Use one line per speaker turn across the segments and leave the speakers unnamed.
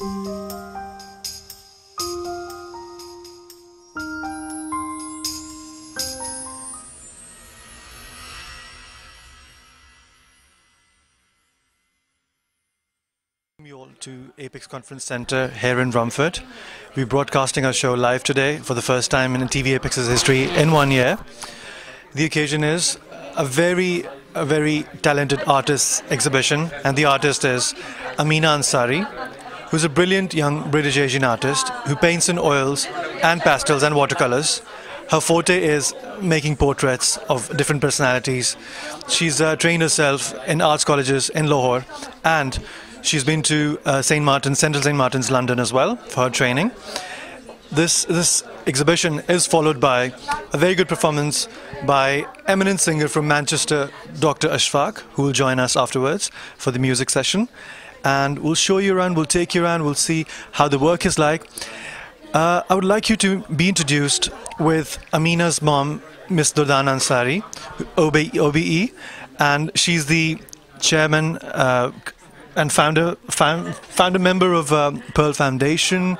You all to Apex Conference Center here in Romford. We're broadcasting our show live today for the first time in TVapex's history in 1 year. The occasion is a very talented artist exhibition, and the artist is Amina Ansari, who's a brilliant young British Asian artist who paints in oils and pastels and watercolors. Her forte is making portraits of different personalities. She's trained herself in arts colleges in Lahore, and she's been to Central St. Martin's, London as well for her training. This exhibition is followed by a very good performance by eminent singer from Manchester, Dr. Ashfaq, who will join us afterwards for the music session. And we'll show you around, we'll take you around, we'll see how the work is like. I would like you to be introduced with Amina's mom, Miss Durdana Ansari, OBE, and she's the chairman and founder member of Pearl Foundation.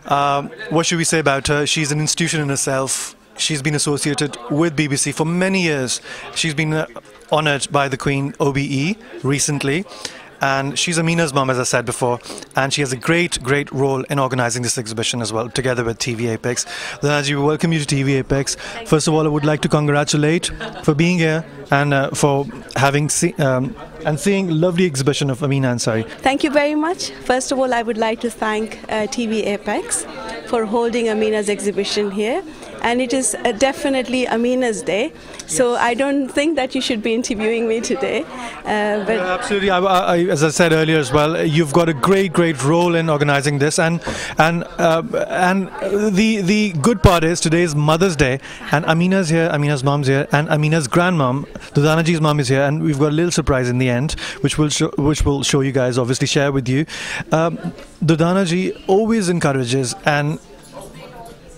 What should we say about her? She's an institution in herself. She's been associated with BBC for many years. She's been honored by the Queen OBE recently. And she's Amina's mom, as I said before, and she has a great role in organizing this exhibition as well, together with TVapex. Durdana ji, we welcome you to TVapex. First of all, I would like to congratulate for being here and for having and seeing a lovely exhibition of Amina Ansari.
Thank you very much. First of all, I would like to thank TVapex for holding Amina's exhibition here. And it is definitely Amina's day, so I don't think that you should be interviewing me today.
But absolutely, as I said earlier as well, you've got a great role in organizing this, and the good part is today is Mother's Day, and Amina's here, Amina's mom's here, and Amina's grandmom, Durdana ji's mom, is here, and we've got a little surprise in the end, which we'll show you guys, obviously share with you. Durdana ji always encourages and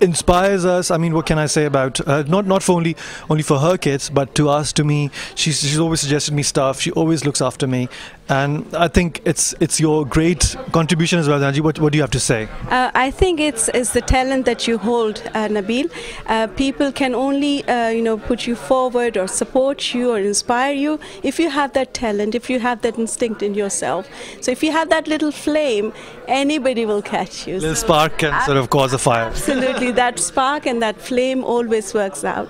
inspires us. I mean, what can I say about not for only for her kids, but to us, to me. She's always suggested me stuff. She always looks after me, and I think it's your great contribution as well, Naji. What do you have to say?
I think it's the talent that you hold, Nabil. People can only put you forward or support you or inspire you if you have that talent, if you have that instinct in yourself. So if you have that little flame, anybody will catch you.
Little spark can sort of cause a fire.
Absolutely. That spark and that flame always works out.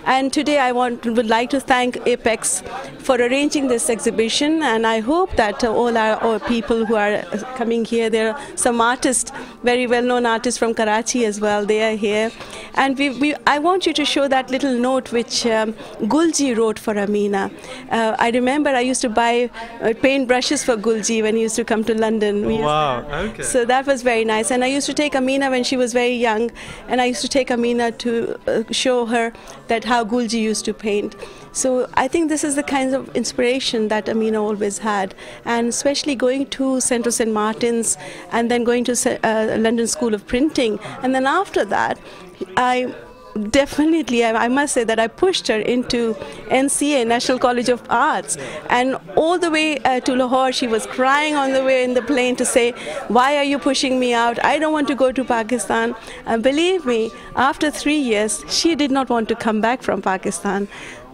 And today I would like to thank Apex for arranging this exhibition, and I hope that all our people who are coming here, there are some artists, very well-known artists from Karachi as well, they are here. And I want you to show that little note which Gulji wrote for Amina. I remember I used to buy paint brushes for Gulji when he used to come to London.
Wow, okay.
So that was very nice. And I used to take Amina when she was very young, and I used to take Amina to show her that how Gulji used to paint. So I think this is the kind of inspiration that Amina always had, and especially going to Central St. Martin's and then going to London School of Printing, and then after that I must say that I pushed her into NCA, National College of Arts, and all the way to Lahore she was crying on the way in the plane to say, why are you pushing me out? I don't want to go to Pakistan. And believe me, after 3 years she did not want to come back from Pakistan.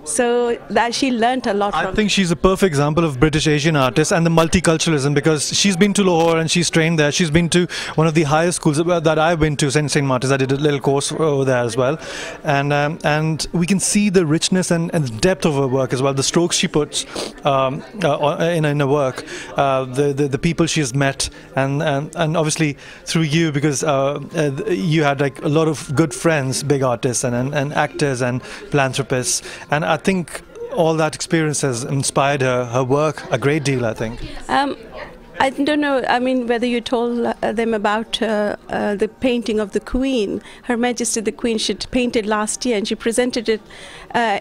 So that she learnt a lot from.
I think she's a perfect example of British Asian artists and the multiculturalism, because she's been to Lahore and she's trained there. She's been to one of the highest schools that I've been to, St. Martin's. I did a little course over there as well, and we can see the richness and the depth of her work as well. The strokes she puts in her work, the people she has met, and obviously through you, because you had like a lot of good friends, big artists and actors and philanthropists, and I think all that experience has inspired her work a great deal, I think.
I don't know, I mean, whether you told them about the painting of the Queen. Her Majesty the Queen, she painted last year, and she presented it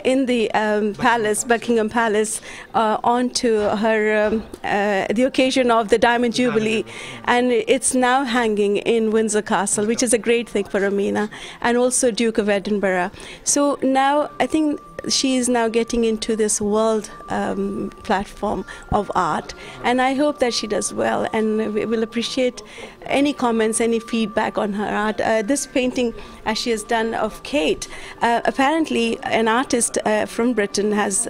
in the palace, Buckingham Palace, onto her the occasion of the Diamond Jubilee, and it's now hanging in Windsor Castle, which is a great thing for Amina, and also Duke of Edinburgh. So now I think she is now getting into this world platform of art, and I hope that she does well, and we will appreciate any comments, any feedback on her art. This painting, as she has done of Kate, apparently an artist from Britain has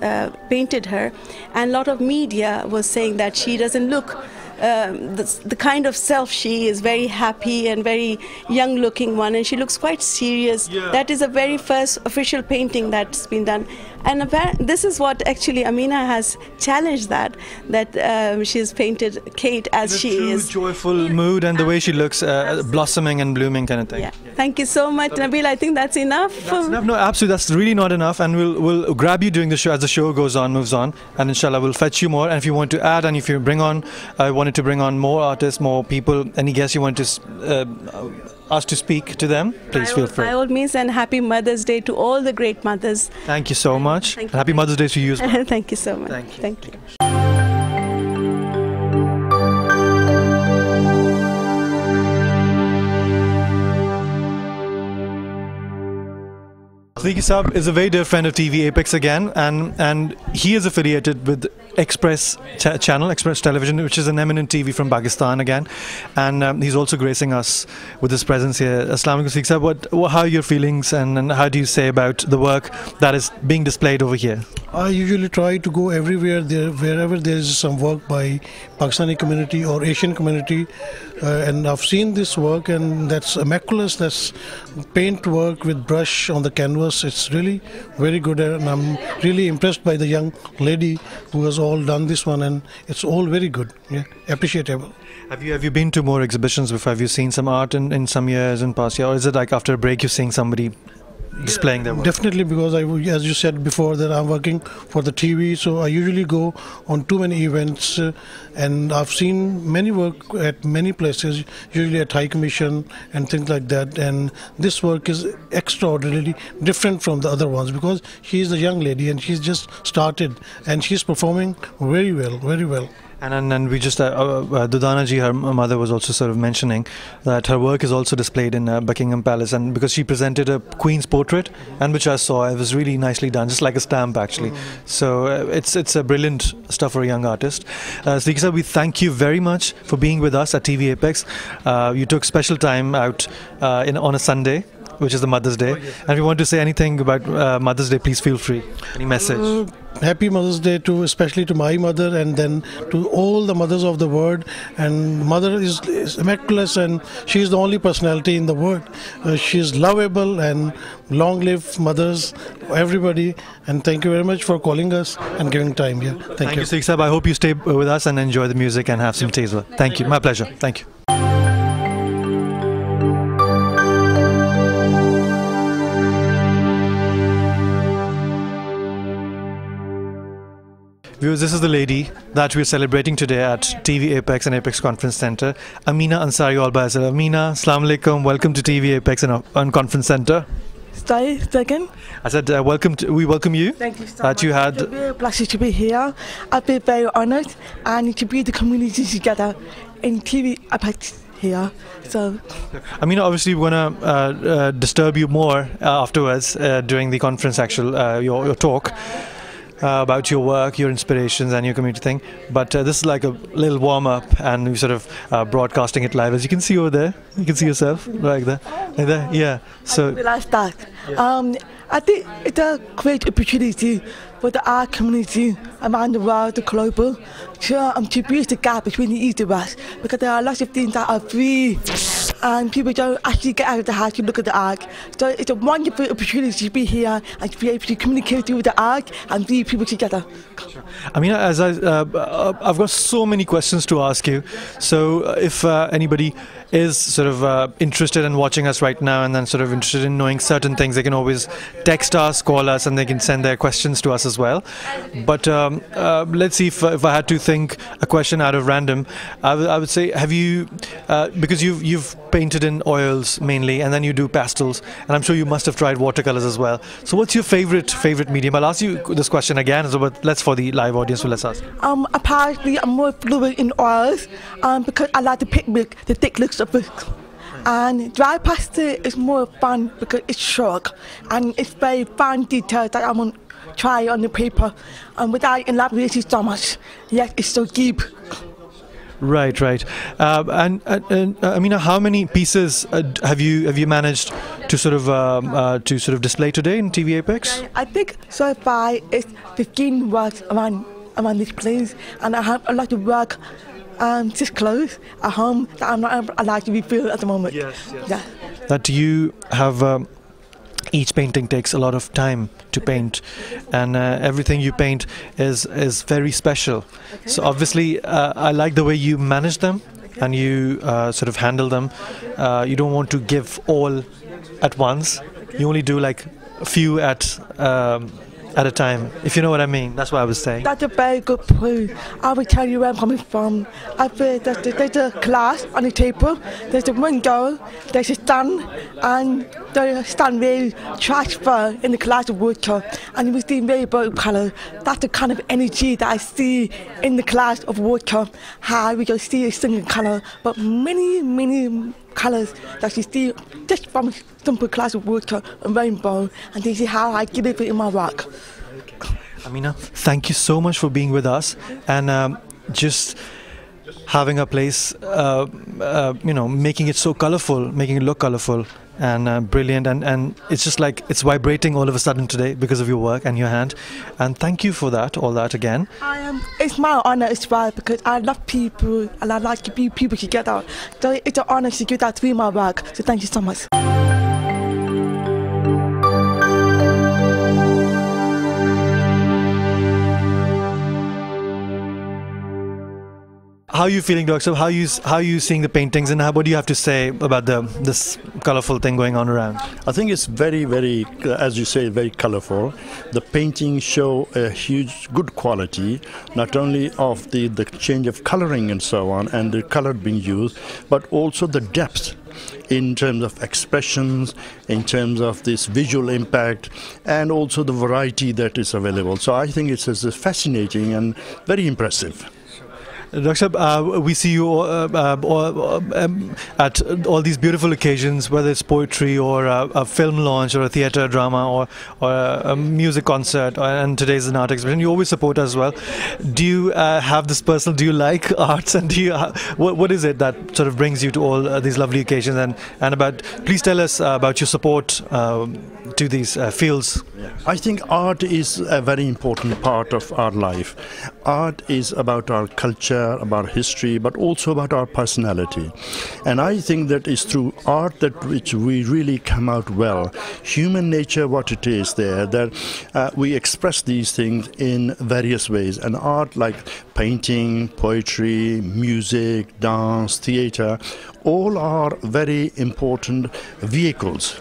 painted her, and a lot of media was saying that she doesn't look the kind of self she is, very happy and very young looking one, and she looks quite serious. Yeah. That is a very first official painting that's been done, and this is what actually Amina has challenged, that she has painted Kate as she is.
Joyful mood and the way she looks, blossoming and blooming kind of thing.
Yeah. Thank you so much, Nabil. I think that's enough.
That's enough. No, absolutely, that's really not enough, and we'll grab you during the show as the show moves on, and inshallah we'll fetch you more. And if you want to add, and if you wanted to bring on more artists, more people, any guests you want to ask to speak to them, please feel free.
By all means, and happy Mother's Day to all the great mothers.
Thank you so much. Happy Mother's Day to you as well.
Thank you so much.
Thank you. Siddiqui Saab is a very dear friend of TVapex again, and he is affiliated with Express channel, Express Television, which is an eminent TV from Pakistan again, and he's also gracing us with his presence here. Assalamu alaikum, Siddiqui Saab. How are your feelings, and how do you say about the work that is being displayed over here?
I usually try to go everywhere wherever there is some work by Pakistani community or Asian community, and I've seen this work, and that's immaculate. That's paint work with brush on the canvas. It's really very good, and I'm really impressed by the young lady who has all done this one, and it's all very good. Yeah, appreciable.
Have you been to more exhibitions before? Have you seen some art in some years in past year, or is it like after a break you're seeing somebody displaying their work?
Definitely, because as you said before, that I'm working for the TV, so I usually go on too many events, and I've seen many work at many places, usually at High Commission and things like that, and this work is extraordinarily different from the other ones, because she's a young lady and she's just started, and she's performing very well, very well.
And we just, Dudana ji, her mother, was also sort of mentioning that her work is also displayed in Buckingham Palace, and because she presented a Queen's portrait, and which I saw, it was really nicely done, just like a stamp actually. So it's a brilliant stuff for a young artist. Siddiqui Saab, we thank you very much for being with us at TVapex. You took special time out on a Sunday, which is the Mother's Day. And if you want to say anything about Mother's Day, please feel free. Any message?
Happy Mother's Day especially to my mother, and then to all the mothers of the world. And mother is immaculate, and she is the only personality in the world. She is lovable, and long live mothers, everybody. And thank you very much for calling us and giving time here. Thank you.
Siddiqui Saab. I hope you stay with us and enjoy the music and have some tea as well. Thank you. My pleasure. Thank you. Viewers, this is the lady that we're celebrating today at TVapex and Apex Conference Center, Amina Ansari all by herself. Amina, Assalamu alaikum, welcome to TVapex and Conference Center.
Sorry, second.
I said we welcome you.
Thank you so
that
much.
You had.
It's a real pleasure to be here. I've been very honoured, and to be the community together in TVapex here. So,
Amina, obviously we're gonna disturb you more afterwards during the conference, your talk. About your work, your inspirations and your community thing, but this is like a little warm-up, and we're sort of broadcasting it live, as you can see over there. You can see yourself like there, yeah. So
I realised that. I think it's a great opportunity for the art community around the world, the global, to bridge the gap between the East and West, because there are lots of things that are free and people don't actually get out of the house to look at the art. So it's a wonderful opportunity to be here and to be able to communicate through the art and bring people together.
I mean, as I've got so many questions to ask you. So if anybody is sort of interested in watching us right now, and then sort of interested in knowing certain things, they can always text us, call us, and they can send their questions to us as well. But let's see, if I had to think a question out of random, I would say, have you, because you've painted in oils mainly, and then you do pastels, and I'm sure you must have tried watercolors as well. So what's your favorite medium? I'll ask you this question again, so but let's, for the live audience, so let's ask.
Apparently I'm more fluent in oils because I like the picnic, the thick looks of it. And dry pastel is more fun because it's short and it's very fine details that I want try on the paper, and without elaborating so much, yet it's so deep.
Right, right. And Amina, how many pieces have you managed to sort of display today in TVapex?
I think so far it's 15 works around this place, and I have a lot of work just close at home that I'm not allowed to reveal at the moment.
Yes, yes.
Yeah.
That you have. Each painting takes a lot of time to paint, and everything you paint is very special. Okay. So obviously, I like the way you manage them, and you sort of handle them. You don't want to give all at once. You only do like a few at a time, if you know what I mean. That's what I was saying.
That's a very good point. I will tell you where I'm coming from. There's a glass on the table, there's a window, there's a stand, and the stand will transfer in the glass of water, and you will see very bright colour. That's the kind of energy that I see in the glass of water. How we can see a single colour, but many colours that you see just from a simple glass of water and rainbow, and this is how I deliver it in my work.
Amina, thank you so much for being with us, and just having a place, making it so colourful, making it look colourful and brilliant, and it's just like it's vibrating all of a sudden today because of your work and your hand, and thank you for that, all that again.
It's my honour as well, because I love people and I like to be people together, so it's an honour to do that through my work, so thank you so much.
How are you feeling, Doctor? How are you seeing the paintings, and what do you have to say about this colourful thing going on around?
I think it's very, as you say, very colourful. The paintings show a huge good quality, not only of the change of colouring and so on, and the colour being used, but also the depth in terms of expressions, in terms of this visual impact, and also the variety that is available. So I think it's fascinating and very impressive.
Dr. We see you at all these beautiful occasions, whether it's poetry or a film launch or a theatre drama or a music concert, and today's an art exhibition. You always support us as well. Do you have this personal, do you like arts, and do you what is it that sort of brings you to all these lovely occasions, and please tell us about your support to these fields?
I think art is a very important part of our life. Art is about our culture, about history, but also about our personality. And I think that it's through art that which we really come out well. Human nature, what it is there, that we express these things in various ways. And art like painting, poetry, music, dance, theatre, all are very important vehicles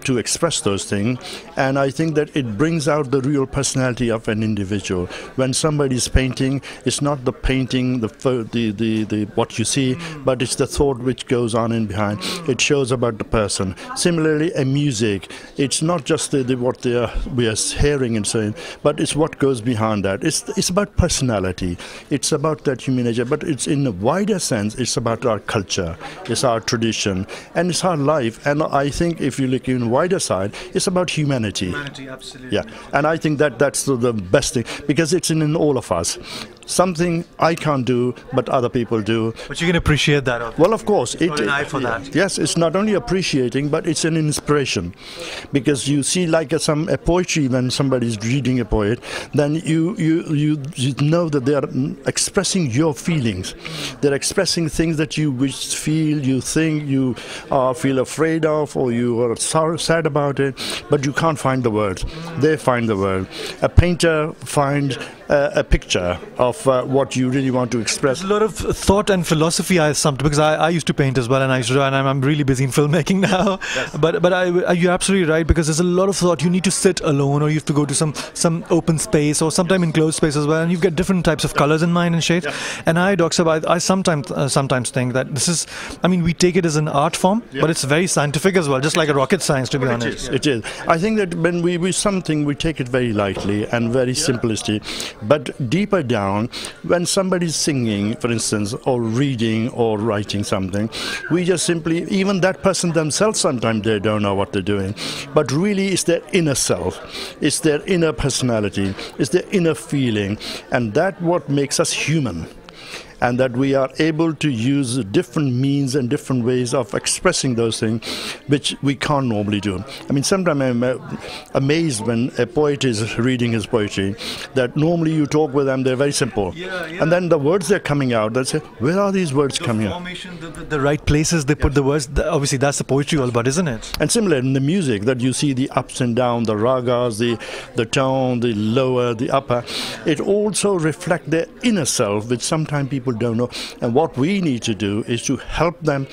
to express those things, and I think that it brings out the real personality of an individual. When somebody is painting, it's not the painting, the what you see, but it's the thought which goes on in behind. It shows about the person. Similarly, a music, it's not just what we are hearing and saying, but it's what goes behind that. It's about personality. It's about that human nature, but it's in a wider sense. It's about our culture, it's our tradition, and it's our life. And I think if you look in wider side, it's about humanity.
Humanity, absolutely.
Yeah, and I think that's the best thing, because it's in all of us. Something I can't do, but other people do.
But you can appreciate that, obviously.
Well, of course.
An eye for that.
Yes, it's not only appreciating, but it's an inspiration. Because you see, like a poetry, when somebody is reading a poet, then you know that they are expressing your feelings. They're expressing things that you feel, you think, you feel afraid of, or you are sad about it, but you can't find the words. They find the word. A painter finds a picture of what you really want to express.
There's a lot of thought and philosophy because I used to paint as well, and I'm really busy in filmmaking now. Yes. But you're absolutely right, because there's a lot of thought. You need to sit alone, or you have to go to some open space, or sometime enclosed space as well, and you get different types of colors in mind and shades. Yeah. And I sometimes think that this is, we take it as an art form, but it's very scientific as well, just like a rocket science, to be honest.
It is. I think that when we take it very lightly and very simplistic. But deeper down, when somebody's singing, for instance, or reading or writing something, we just simply, even that person themselves, sometimes they don't know what they're doing. But really, it's their inner self, it's their inner personality, it's their inner feeling, and that's what makes us human. And that we are able to use different means and different ways of expressing those things which we can't normally do. I mean, sometimes I'm amazed when a poet is reading his poetry, that normally you talk with them, they're very simple. And then the words they're coming out, they say, where are these words coming out?
The right places they put the words, obviously that's the poetry all about, isn't it?
And similar in the music, that you see the ups and downs, the ragas, the tone, the lower, the upper. It also reflects their inner self, which sometimes people don't know, and what we need to do is to help them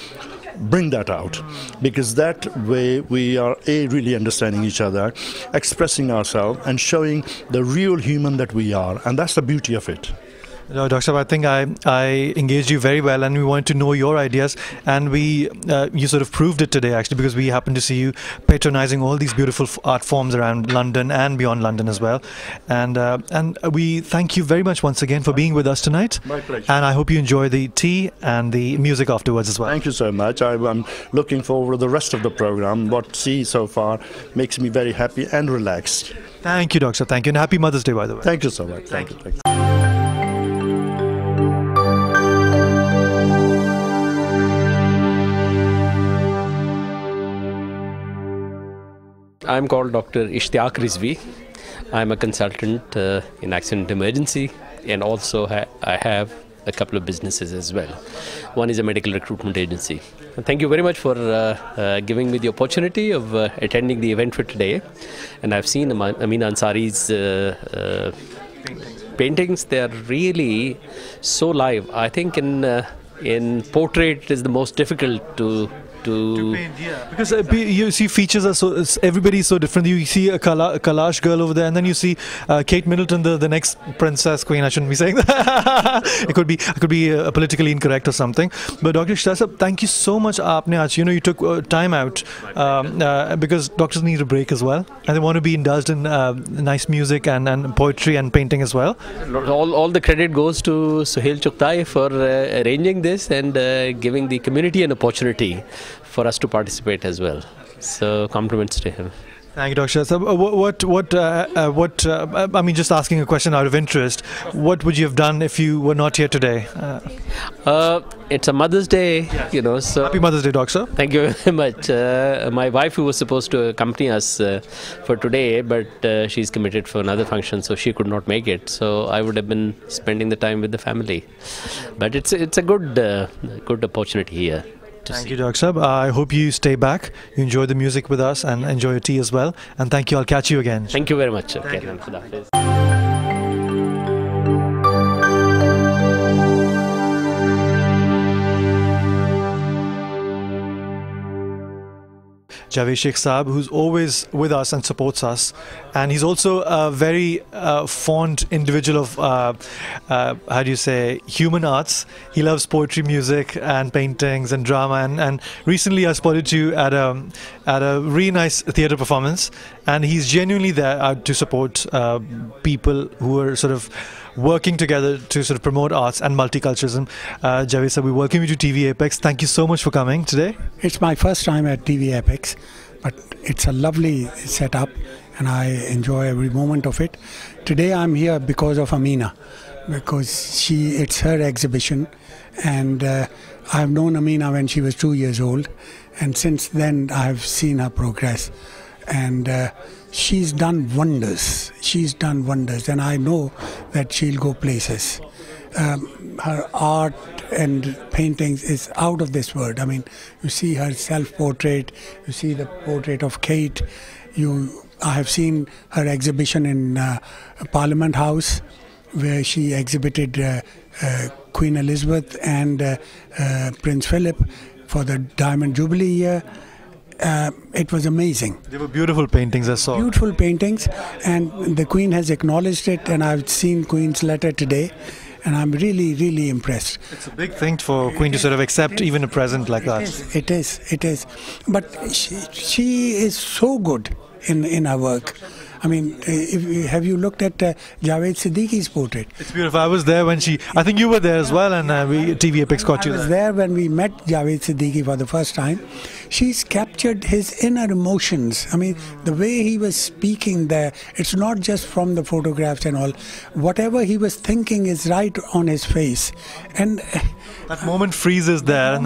bring that out, because that way we are really understanding each other, expressing ourselves and showing the real human that we are, and that's the beauty of it.
No, Dr. Sahab, I think I engaged you very well, and we wanted to know your ideas, and you sort of proved it today, actually, because we happened to see you patronizing all these beautiful art forms around London and beyond London as well. And we thank you very much once again for being with us tonight.
My pleasure.
And I hope you enjoy the tea and the music afterwards as well.
Thank you so much. I'm looking forward to the rest of the program. What I see so far makes me very happy and relaxed.
Thank you, Doctor. Thank you, and happy Mother's Day, by the way.
Thank you so much. Thank you.
I'm called Dr. Ishtiaq Rizvi. I'm a consultant in accident emergency, and also I have a couple of businesses as well. One is a medical recruitment agency. Thank you very much for giving me the opportunity of attending the event for today. And I've seen Amina Ansari's paintings. They are really so live. I think in portrait it is the most difficult to
paint, yeah. Because you see features are so, everybody is so different. You see a Kalash girl over there, and then you see Kate Middleton, the next princess queen. I shouldn't be saying that. I could be politically incorrect or something. But Dr. Ishtiaq, thank you so much. You took time out because doctors need a break as well, and they want to be indulged in nice music and poetry and painting as well.
All the credit goes to Suhail Chuktai for arranging this and giving the community an opportunity for us to participate as well. So compliments to him.
Thank you, Dr. So, I mean, just asking a question out of interest, what would you have done if you were not here today?
It's a Mother's Day, so...
Happy Mother's Day, Doctor.
Thank you very much. My wife, who was supposed to accompany us for today, but she's committed for another function, so she could not make it. So I would have been spending the time with the family. But it's a good opportunity here.
Thank you, Dr. Sahab. I hope you stay back, you enjoy the music with us and enjoy your tea as well. And thank you. I'll catch you again.
Thank you very much.
Thank you. Javed Sheikh Saab, who's always with us and supports us, and he's also a very fond individual of human arts. He loves poetry, music and paintings and drama, and recently I spotted you at a really nice theatre performance, and he's genuinely there to support people who are sort of working together to sort of promote arts and multiculturalism. Javed sir, we welcome you to TVapex. Thank you so much for coming today.
It's my first time at TVapex, but it's a lovely setup and I enjoy every moment of it. Today I'm here because of Amina, because it's her exhibition, and I've known Amina when she was 2 years old, and since then I've seen her progress, and she's done wonders. She's done wonders, and I know that she'll go places. Her art and paintings is out of this world. I mean, you see her self-portrait, you see the portrait of Kate. I have seen her exhibition in Parliament House, where she exhibited Queen Elizabeth and Prince Philip for the Diamond Jubilee year. It was amazing.
They were beautiful paintings, I saw.
Beautiful paintings, and the Queen has acknowledged it, and I've seen Queen's letter today, and I'm really, really impressed.
It's a big thing for Queen to sort of accept even a present like that.
It is. But she is so good in her work. I mean, have you looked at Javed Siddiqui's portrait?
It's beautiful. I was there when I think you were there as well, and TVapex caught you
I was there when we met Javed Siddiqui for the first time. She's captured his inner emotions. I mean, the way he was speaking there, it's not just from the photographs and all. Whatever he was thinking is right on his face. And
that moment freezes there.
And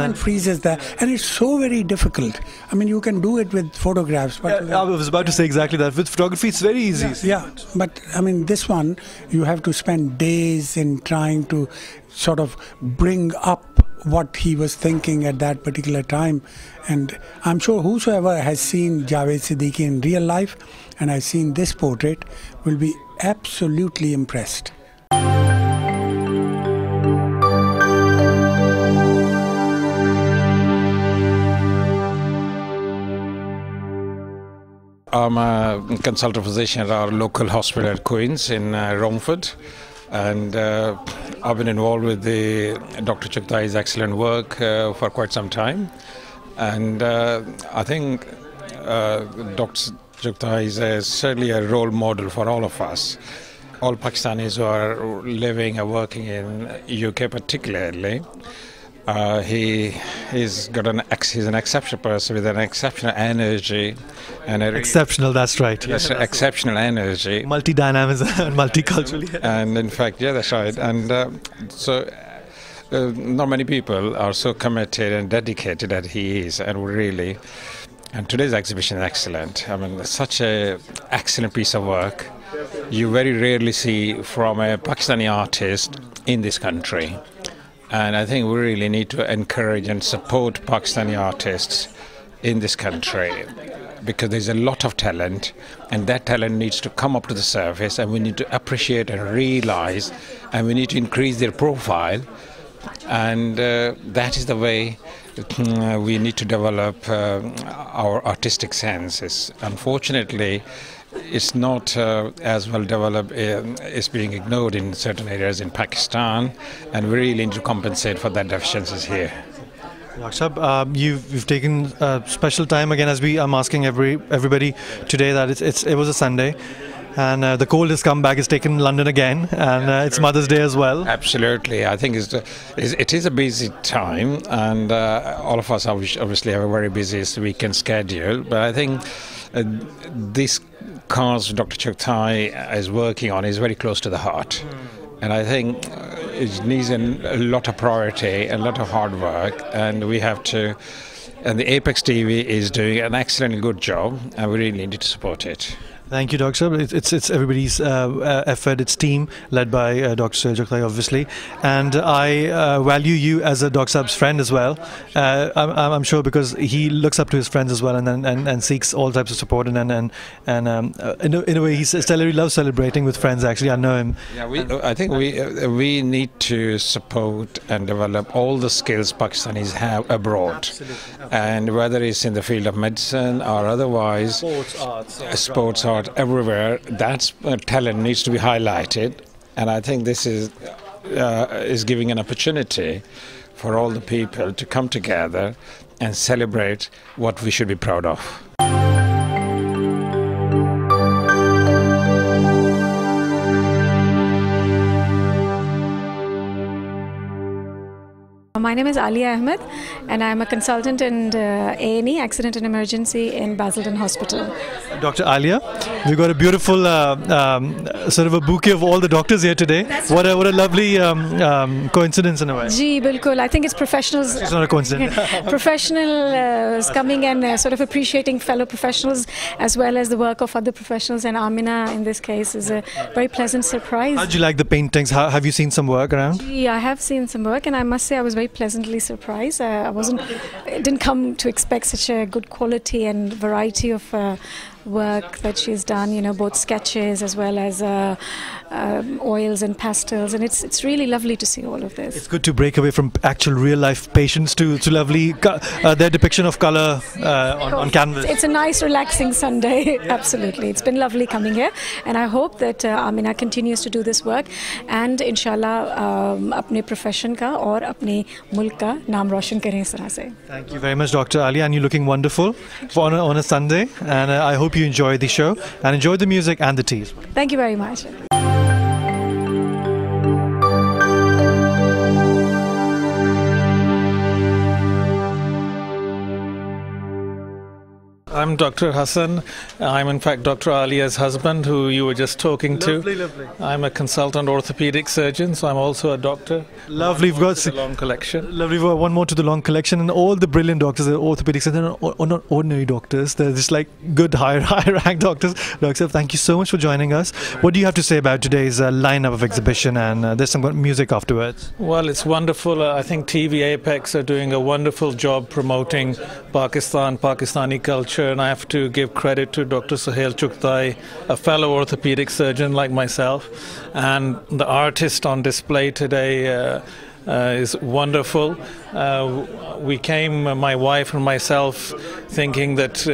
it's so very difficult. I mean, you can do it with photographs. But
I was about to say exactly that. With photography, it's very easy.
Yeah, but I mean, this one, you have to spend days in trying to sort of bring up what he was thinking at that particular time. And I'm sure whosoever has seen Javed Siddiqui in real life and has seen this portrait will be absolutely impressed.
I'm a consultant physician at our local hospital at Queen's in Romford, and I've been involved with Dr. Chughtai's excellent work for quite some time. And I think Dr. Chughtai is certainly a role model for all of us, all Pakistanis who are living and working in UK particularly. He's an exceptional person with an exceptional energy.
Exceptional, that's right.
Yes, exceptional energy.
Multi-dynamism and multicultural.
And in fact, yeah, that's right. And not many people are so committed and dedicated as he is, and really. And today's exhibition is excellent. I mean, such an excellent piece of work. You very rarely see from a Pakistani artist in this country. And I think we really need to encourage and support Pakistani artists in this country, because there's a lot of talent, and that talent needs to come up to the surface, and we need to appreciate and realize, and we need to increase their profile. And that is the way we need to develop our artistic senses. Unfortunately, it's not as well developed. It's being ignored in certain areas in Pakistan, and we really need to compensate for that deficiencies here.
Dr. You've taken special time again, as I'm asking everybody today, that it was a Sunday, and the cold has come back. It's taken London again, and it's Mother's Day as well.
Absolutely, I think it is a busy time, and all of us obviously have a very busy weekend schedule. But I think this cause Dr. Chughtai is working on is very close to the heart, and I think it needs a lot of priority, a lot of hard work, and we have to. And the Apex TV is doing an excellent, good job, and we really need to support it.
Thank you, Doctor. It's everybody's effort. It's team led by Dr. Chughtai, obviously, and I value you as a Dr. Saab's friend as well. I'm sure because he looks up to his friends as well, and seeks all types of support, and in a way he loves celebrating with friends. Actually, I know him.
Yeah, I think we need to support and develop all the skills Pakistanis have abroad.
Absolutely.
And whether it's in the field of medicine or otherwise, sports arts, everywhere, that talent needs to be highlighted, and I think this is giving an opportunity for all the people to come together and celebrate what we should be proud of.
My name is Alia Ahmed, and I'm a consultant in A&E, Accident and Emergency in Basildon Hospital.
Dr. Alia, we've got a beautiful sort of a bouquet of all the doctors here today. What a lovely coincidence in a way.
Ji, bilkul. I think it's professionals.
It's not a coincidence.
Professionals coming and sort of appreciating fellow professionals as well as the work of other professionals, and Amina in this case is a very pleasant surprise.
How did you like the paintings? Have you seen some work around?
Yeah, I have seen some work, and I must say I was very pleasantly surprised. I didn't come to expect such a good quality and variety of work that she's done, you know, both sketches as well as oils and pastels, and it's really lovely to see all of this.
It's good to break away from actual real life patients to lovely their depiction of colour on canvas.
It's a nice relaxing Sunday. Yeah. Absolutely, it's been lovely coming here, and I hope that Amina continues to do this work, and inshallah अपने profession का और अपने मुल्क का नाम रोशन करें इस तरह से.
Thank you very much, Dr. Ali, and you're looking wonderful on a Sunday, and I hope you enjoy the show and enjoy the music and the tea.
Thank you very much.
I'm Dr. Hassan. I'm in fact Dr. Alia's husband, who you were just talking to.
Lovely.
I'm a consultant orthopedic surgeon, so I'm also a doctor.
Lovely. We've got
the long collection.
Lovely. We've got one more to the long collection, and all the brilliant doctors, the orthopedics, and they're not ordinary doctors. They're just like good, high rank doctors. Doctor, thank you so much for joining us. What do you have to say about today's lineup of exhibition? And there's some good music afterwards.
Well, it's wonderful. I think TVapex are doing a wonderful job promoting Pakistani culture. And I have to give credit to Dr. Suhail Chughtai, a fellow orthopedic surgeon like myself. And the artist on display today is wonderful. We came, my wife and myself, thinking that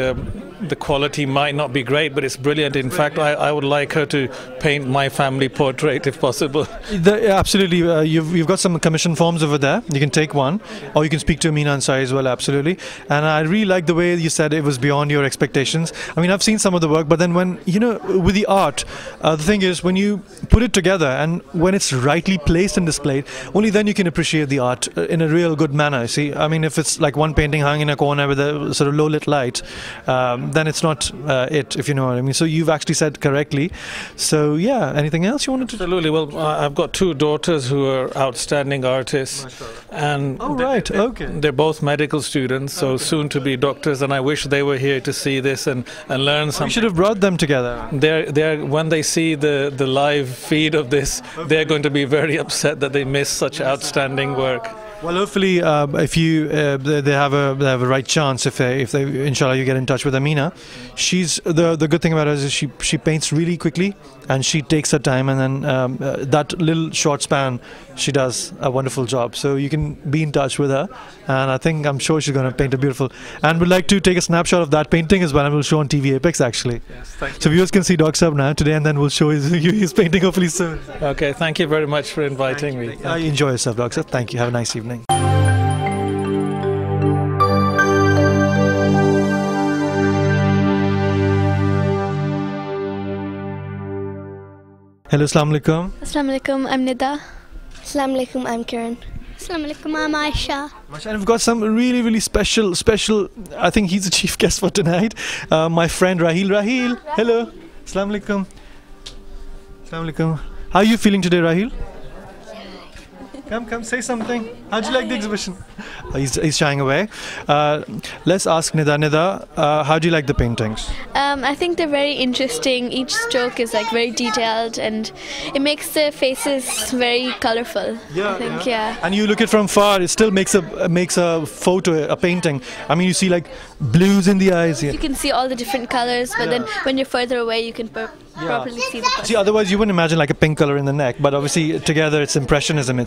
the quality might not be great, but it's brilliant. In fact, I would like her to paint my family portrait if possible.
Absolutely. You've got some commission forms over there. You can take one, or you can speak to Amina Ansari as well, absolutely. And I really like the way you said it was beyond your expectations. I mean, I've seen some of the work, but then when, with the art, the thing is, when you put it together and when it's rightly placed and displayed, only then you can appreciate the art in a real good manner. See, I mean, if it's like one painting hung in a corner with a sort of low lit light, then it's not it, if you know what I mean. So you've actually said correctly. So yeah, anything else you wanted to?
Absolutely. Well, I've got two daughters who are outstanding artists, and they're both medical students, so soon to be doctors. And I wish they were here to see this and learn something.
You should have brought them together.
They're when they see the live feed of this, they're going to be very upset that they missed such outstanding work.
Well, hopefully, if you they have a right chance, if they inshallah you get in touch with Amina. She's the good thing about her is she paints really quickly and she takes her time, and then that little short span she does a wonderful job. So you can be in touch with her, and I'm sure she's going to paint a beautiful. And we'd like to take a snapshot of that painting as well, and we'll show on TVapex actually.
Yes, thank you.
So viewers can see Doc Sab now today, and then we'll show his painting hopefully soon.
Okay, thank you very much for inviting me.
Enjoy yourself, Doc Sab. Thank you. Have a nice evening. Hello, Assalamu alaikum.
Assalamu alaikum, I'm Nida. Assalamu alaikum, I'm Kiran. Assalamu alaikum, I'm Aisha.
And we've got some really special, I think he's the chief guest for tonight. My friend Rahil. Hello. Assalamu alaikum. Assalamu alaikum. How are you feeling today, Rahil? Come, say something. How'd you like the exhibition? He's shying away. Let's ask Nida. How do you like the paintings?
I think they're very interesting. Each stroke is like very detailed, and it makes the faces very colorful. I think.
And you look at from far, it still makes a photo, a painting. I mean, you see like blues in the eyes.
You can see all the different colors, but then when you're further away, you can properly see the person.
See, otherwise you wouldn't imagine like a pink color in the neck, but obviously together it's impressionism.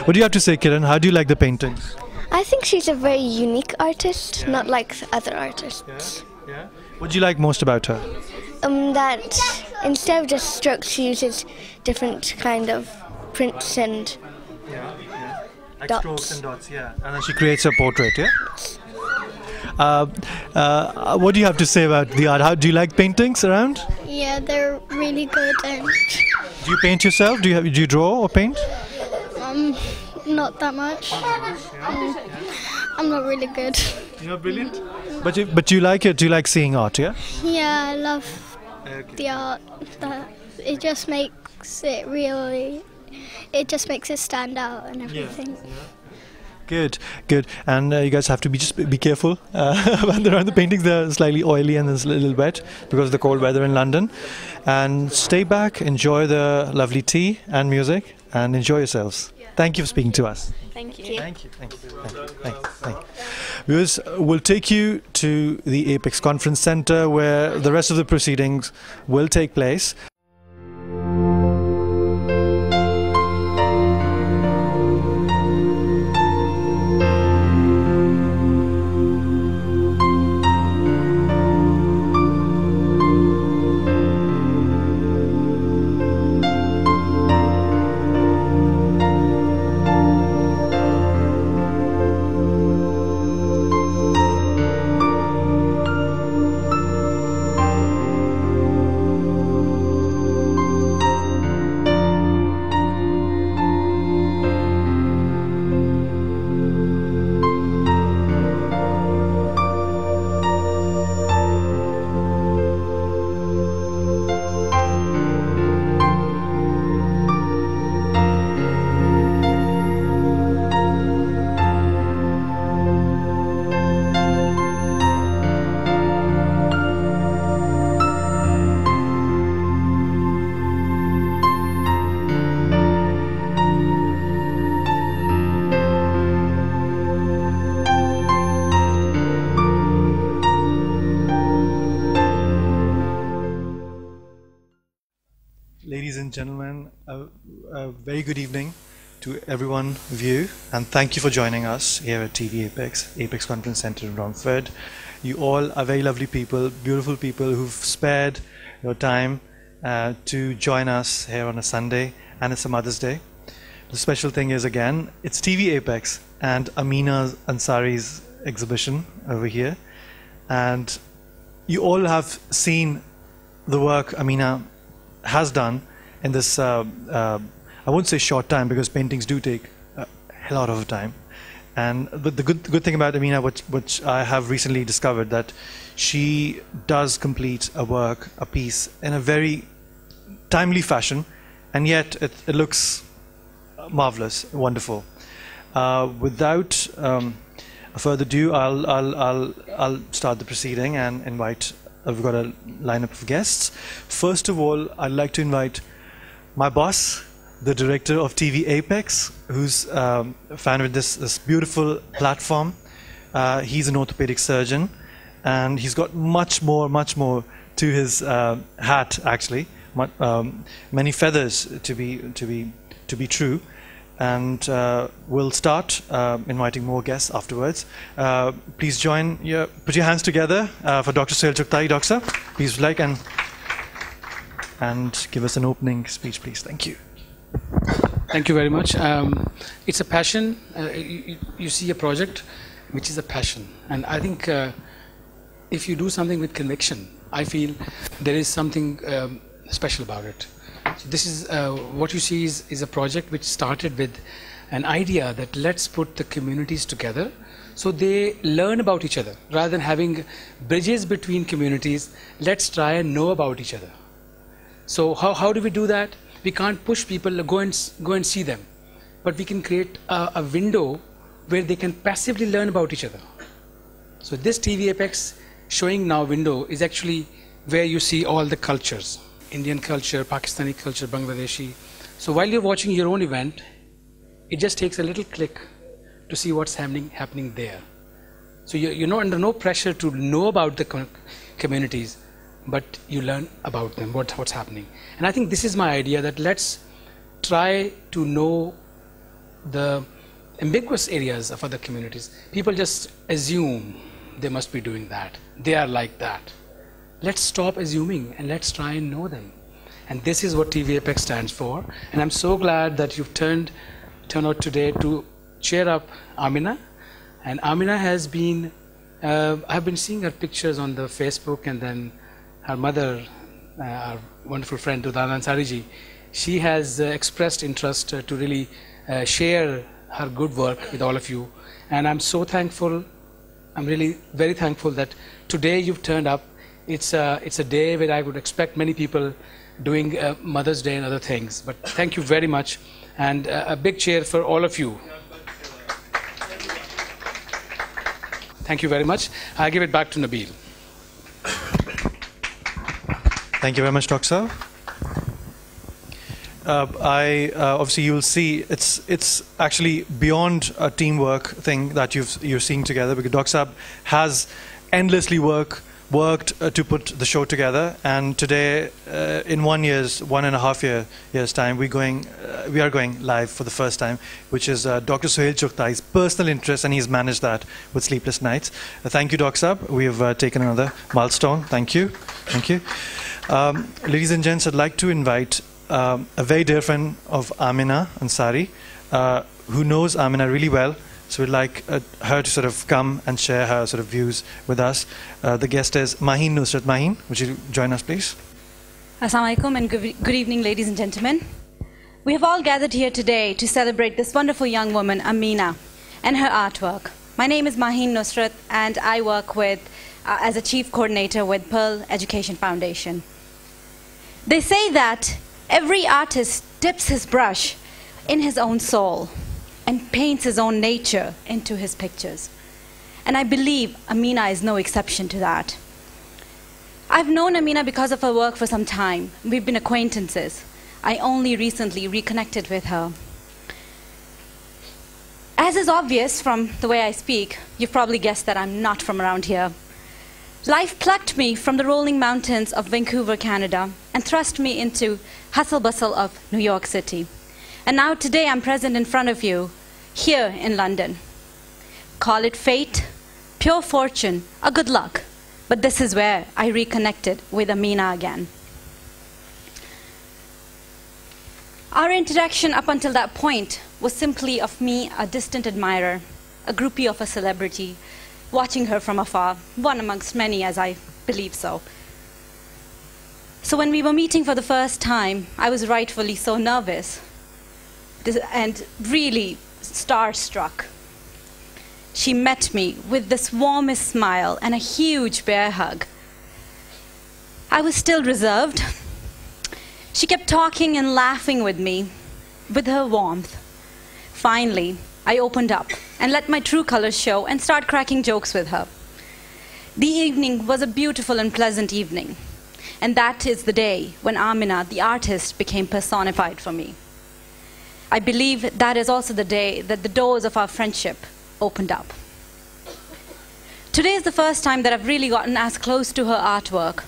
What do you have to say, Kiran? How do you like the paintings?
I think she's a very unique artist, not like other artists.
Yeah. What do you like most about her?
That instead of just strokes, she uses different kind of prints and
Like
dots.
Strokes and dots, yeah. And then she creates a portrait, yeah? What do you have to say about the art? How do you like paintings around?
Yeah, they're really good. And
do you paint yourself? Do you draw or paint?
not that much. I'm not really good.
You're not brilliant? But you like it? Do you like seeing art, yeah?
Yeah, I love the art. It just makes it really. It just makes it stand out and everything.
Good. And you guys have to be careful when they're on the paintings. They're slightly oily and it's a little wet because of the cold weather in London. And stay back, enjoy the lovely tea and music, and enjoy yourselves. Thank you for speaking to us.
Thank you.
Thank you. Viewers, we'll take you to the Apex Conference Centre where the rest of the proceedings will take place. and gentlemen, a very good evening to everyone of you, and thank you for joining us here at TVapex, Apex Conference Center in Romford. You all are very lovely people, beautiful people who've spared your time to join us here on a Sunday, and it's a Mother's Day. The special thing is, again, it's TVapex and Amina Ansari's exhibition over here, and you all have seen the work Amina has done in this, I won't say short time, because paintings do take a lot of time. But the good thing about Amina, which I have recently discovered, that she does complete a work, a piece, in a very timely fashion, and yet it looks marvelous, wonderful. Without further ado, I'll start the proceeding and invite. We've got a lineup of guests. First of all, I'd like to invite my boss, the director of TVapex, who's founded this beautiful platform. He's an orthopedic surgeon, and he's got much more to his hat, actually. Many feathers, to be true. And we'll start inviting more guests afterwards. Please put your hands together for Dr. Sahel Chuktai. Doctor, please and give us an opening speech, please. Thank you.
Thank you very much. It's a passion. You see a project which is a passion, and I think if you do something with conviction, I feel there is something special about it. So this is what you see is a project which started with an idea that let's put the communities together so they learn about each other. Rather than having bridges between communities, let's try and know about each other. So how do we do that? We can't push people to go and see them, but we can create a window where they can passively learn about each other. So this TVapex showing now window is actually where you see all the cultures. Indian culture, Pakistani culture, Bangladeshi. So while you're watching your own event, it just takes a little click to see what's happening there. So you're under no pressure to know about the communities, but you learn about them, what's happening. And I think this is my idea, that let's try to know the ambiguous areas of other communities. People just assume they must be doing that. They are like that. Let's stop assuming and let's try and know them. And this is what TVapex stands for. And I'm so glad that you've turned out today to cheer up Amina. And Amina has been, I've been seeing her pictures on the Facebook, and then her mother, our wonderful friend Dudana Ansari ji, she has expressed interest to really share her good work with all of you. And I'm so thankful, I'm really very thankful that today you've turned up. It's a day where I would expect many people doing Mother's Day and other things. But thank you very much, and a big cheer for all of you. Thank you very much. I give it back to Nabil.
Thank you very much, Dr. Obviously you'll see it's actually beyond a teamwork thing that you're seeing together, because Dr. has endlessly worked to put the show together, and today in 1.5 years time we are going live for the first time, which is Dr. Sahel Chuktai's personal interest, and he's managed that with sleepless nights. Thank you, Dr. We have taken another milestone. Thank you. Ladies and gents, I'd like to invite a very dear friend of Amina Ansari, who knows Amina really well. So we'd like her to sort of come and share her sort of views with us. The guest is Mahin Nusrat. Mahin, would you join us, please?
Assalamu alaikum and good evening, ladies and gentlemen. We have all gathered here today to celebrate this wonderful young woman, Amina, and her artwork. My name is Mahin Nusrat, and I work as a chief coordinator with Pearl Education Foundation. They say that every artist dips his brush in his own soul and paints his own nature into his pictures. And I believe Amina is no exception to that. I've known Amina because of her work for some time. We've been acquaintances. I only recently reconnected with her. As is obvious from the way I speak, you've probably guessed that I'm not from around here. Life plucked me from the rolling mountains of Vancouver, Canada, and thrust me into hustle-bustle of New York City. And now today I'm present in front of you, here in London. Call it fate, pure fortune, or good luck, but this is where I reconnected with Amina again. Our interaction up until that point was simply of me, a distant admirer, a groupie of a celebrity, watching her from afar, one amongst many, as I believe so. So when we were meeting for the first time, I was rightfully so nervous and really starstruck. She met me with this warmest smile and a huge bear hug. I was still reserved. She kept talking and laughing with me, with her warmth. Finally, I opened up and let my true colors show and start cracking jokes with her. The evening was a beautiful and pleasant evening, and that is the day when Amina, the artist, became personified for me. I believe that is also the day that the doors of our friendship opened up. Today is the first time that I've really gotten as close to her artwork.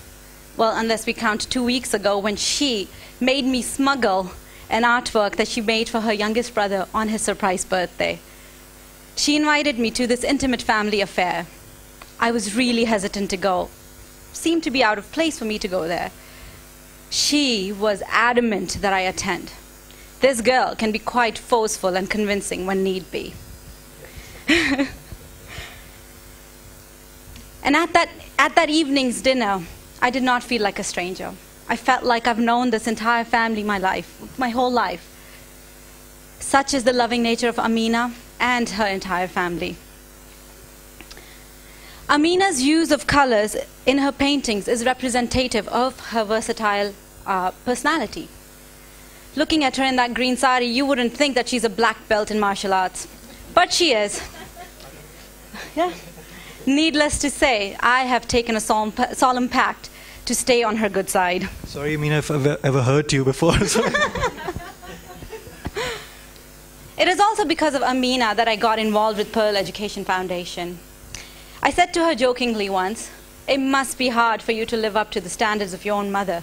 Well, unless we count 2 weeks ago when she made me smuggle an artwork that she made for her youngest brother on his surprise birthday. She invited me to this intimate family affair. I was really hesitant to go. Seemed to be out of place for me to go there. She was adamant that I attend. This girl can be quite forceful and convincing when need be. And at that evening's dinner, I did not feel like a stranger. I felt like I've known this entire family my whole life. Such is the loving nature of Amina and her entire family. Amina's use of colors in her paintings is representative of her versatile personality. Looking at her in that green sari, you wouldn't think that she's a black belt in martial arts, but she is. Yeah. Needless to say, I have taken a solemn pact to stay on her good side.
Sorry, Amina, if I've ever hurt you before.
It is also because of Amina that I got involved with Pearl Education Foundation. I said to her jokingly once, "It must be hard for you to live up to the standards of your own mother."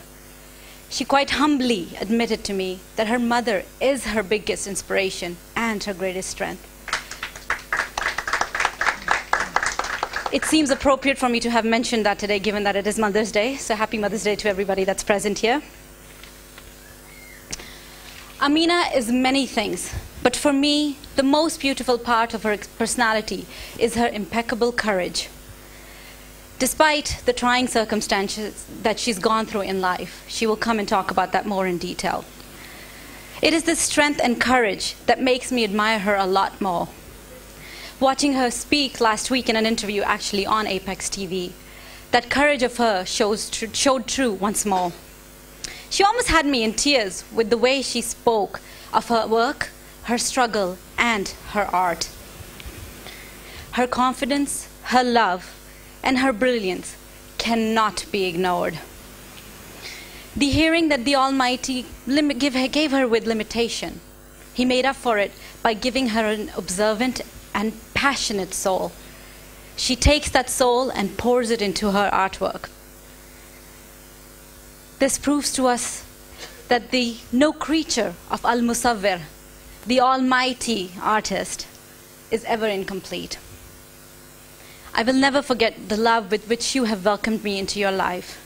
She quite humbly admitted to me that her mother is her biggest inspiration and her greatest strength. It seems appropriate for me to have mentioned that today, given that it is Mother's Day. So happy Mother's Day to everybody that's present here. Amina is many things, but for me, the most beautiful part of her personality is her impeccable courage. Despite the trying circumstances that she's gone through in life, she will come and talk about that more in detail. It is this strength and courage that makes me admire her a lot more. Watching her speak last week in an interview actually on Apex TV, that courage of her showed true once more. She almost had me in tears with the way she spoke of her work, her struggle, and her art. Her confidence, her love, and her brilliance cannot be ignored. The hearing that the Almighty gave her with limitation, He made up for it by giving her an observant and passionate soul. She takes that soul and pours it into her artwork. This proves to us that no creature of Al-Musawwir, the almighty artist, is ever incomplete. I will never forget the love with which you have welcomed me into your life.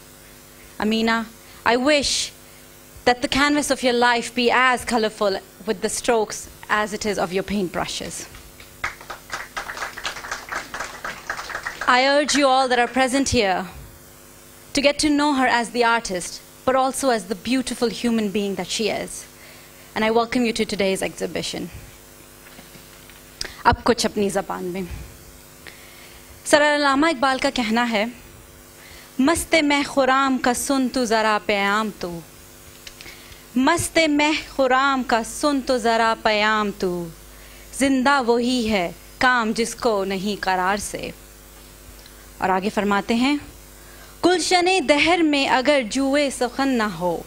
Amina, I wish that the canvas of your life be as colorful with the strokes as it is of your paintbrushes. I urge you all that are present here to get to know her as the artist, but also as the beautiful human being that she is. And I welcome you to today's exhibition. अब कुछ अपनी ज़बान में sir अल्लामा इकबाल का कहना है, मस्ते मैं खुराम का सुन तू ज़रा प्याम तू, मस्ते मैं खुराम का सुन तो ज़रा प्याम तू, जिंदा वही है काम जिसको नहीं करार से। और आगे फरमाते हैं, गुलशने दहर में अगर जुए सुखन ना हो,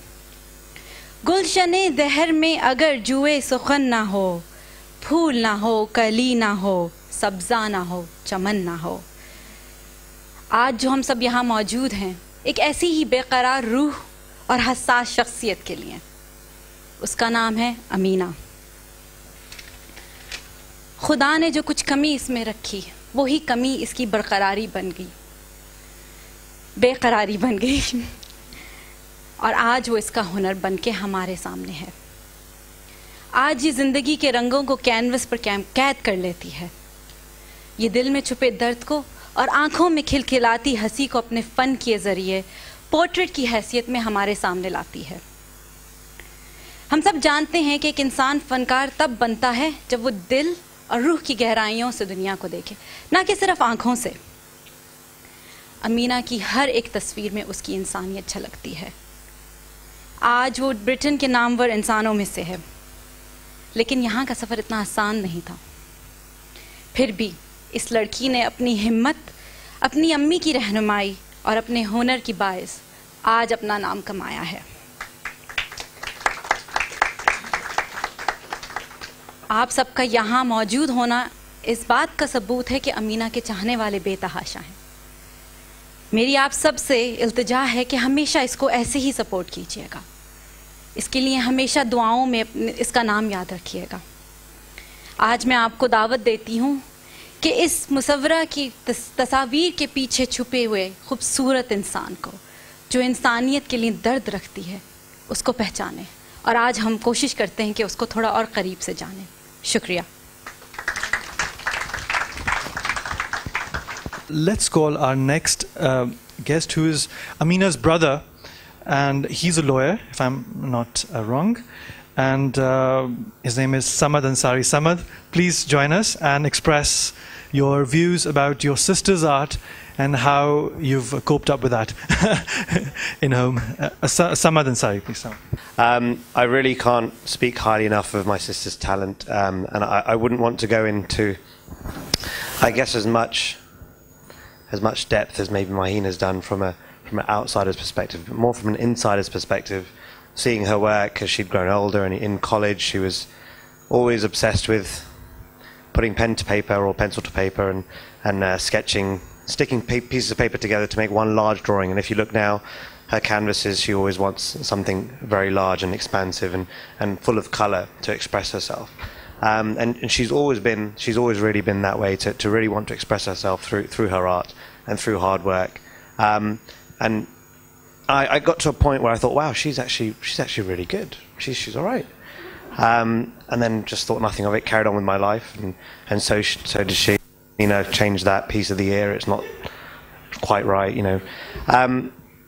गुलशने दहर में अगर जुए सुखन ना हो, फूल ना हो, कली ना हो, सब्ज़ा ना हो, चमन ना हो। आज जो हम सब यहाँ मौजूद हैं एक ऐसी ही बेकरार रूह और हसास शख्सियत के लिए। उसका नाम है अमीना। खुदा ने जो कुछ कमी इसमें रखी वही कमी इसकी बरकरारी बन गई, बेकरारी बन गई और आज वो इसका हुनर बन के हमारे सामने है। आज ये ज़िंदगी के रंगों को कैनवस पर कैद कर लेती है। ये दिल में छुपे दर्द को और आंखों में खिलखिलाती हंसी को अपने फ़न के ज़रिए पोर्ट्रेट की हैसियत में हमारे सामने लाती है। हम सब जानते हैं कि एक इंसान फ़नकार तब बनता है जब वो दिल और रूह की गहराइयों से दुनिया को देखे, ना कि सिर्फ आँखों से। अमीना की हर एक तस्वीर में उसकी इंसानियत झलकती है। आज वो ब्रिटेन के नामवर इंसानों में से है, लेकिन यहाँ का सफ़र इतना आसान नहीं था। फिर भी इस लड़की ने अपनी हिम्मत, अपनी अम्मी की रहनुमाई और अपने हुनर की बायस आज अपना नाम कमाया है। आप सबका यहाँ मौजूद होना इस बात का सबूत है कि अमीना के चाहने वाले बेतहाशा हैं। मेरी आप सब से इल्तिजा है कि हमेशा इसको ऐसे ही सपोर्ट कीजिएगा। इसके लिए हमेशा दुआओं में इसका नाम याद रखिएगा। आज मैं आपको दावत देती हूँ कि इस मुसव्वरा की तस्वीर के पीछे छुपे हुए खूबसूरत इंसान को, जो इंसानियत के लिए दर्द रखती है, उसको पहचानें। और आज हम कोशिश करते हैं कि उसको थोड़ा और करीब से जानें। शुक्रिया।
Let's call our next guest, who is Amina's brother, and he's a lawyer, if I'm not wrong, and his name is Samad Ansari. Samad, please join us and express your views about your sister's art and how you've coped up with that in home. Samad Ansari, please.
I really can't speak highly enough of my sister's talent, and I wouldn't want to go into, I guess, as much depth as maybe Maheen has done from an outsider's perspective, but more from an insider's perspective, seeing her work as she'd grown older. And in college she was always obsessed with putting pen to paper or pencil to paper and sketching, sticking pieces of paper together to make one large drawing. And if you look now, her canvases, she always wants something very large and expansive and full of colour to express herself. And she's always really been that way, to really want to express herself through her art and through hard work. And I got to a point where I thought, wow, she's actually really good. She's all right. And then just thought nothing of it, carried on with my life, and so did she. You know, changed that piece of the ear. It's not quite right, you know.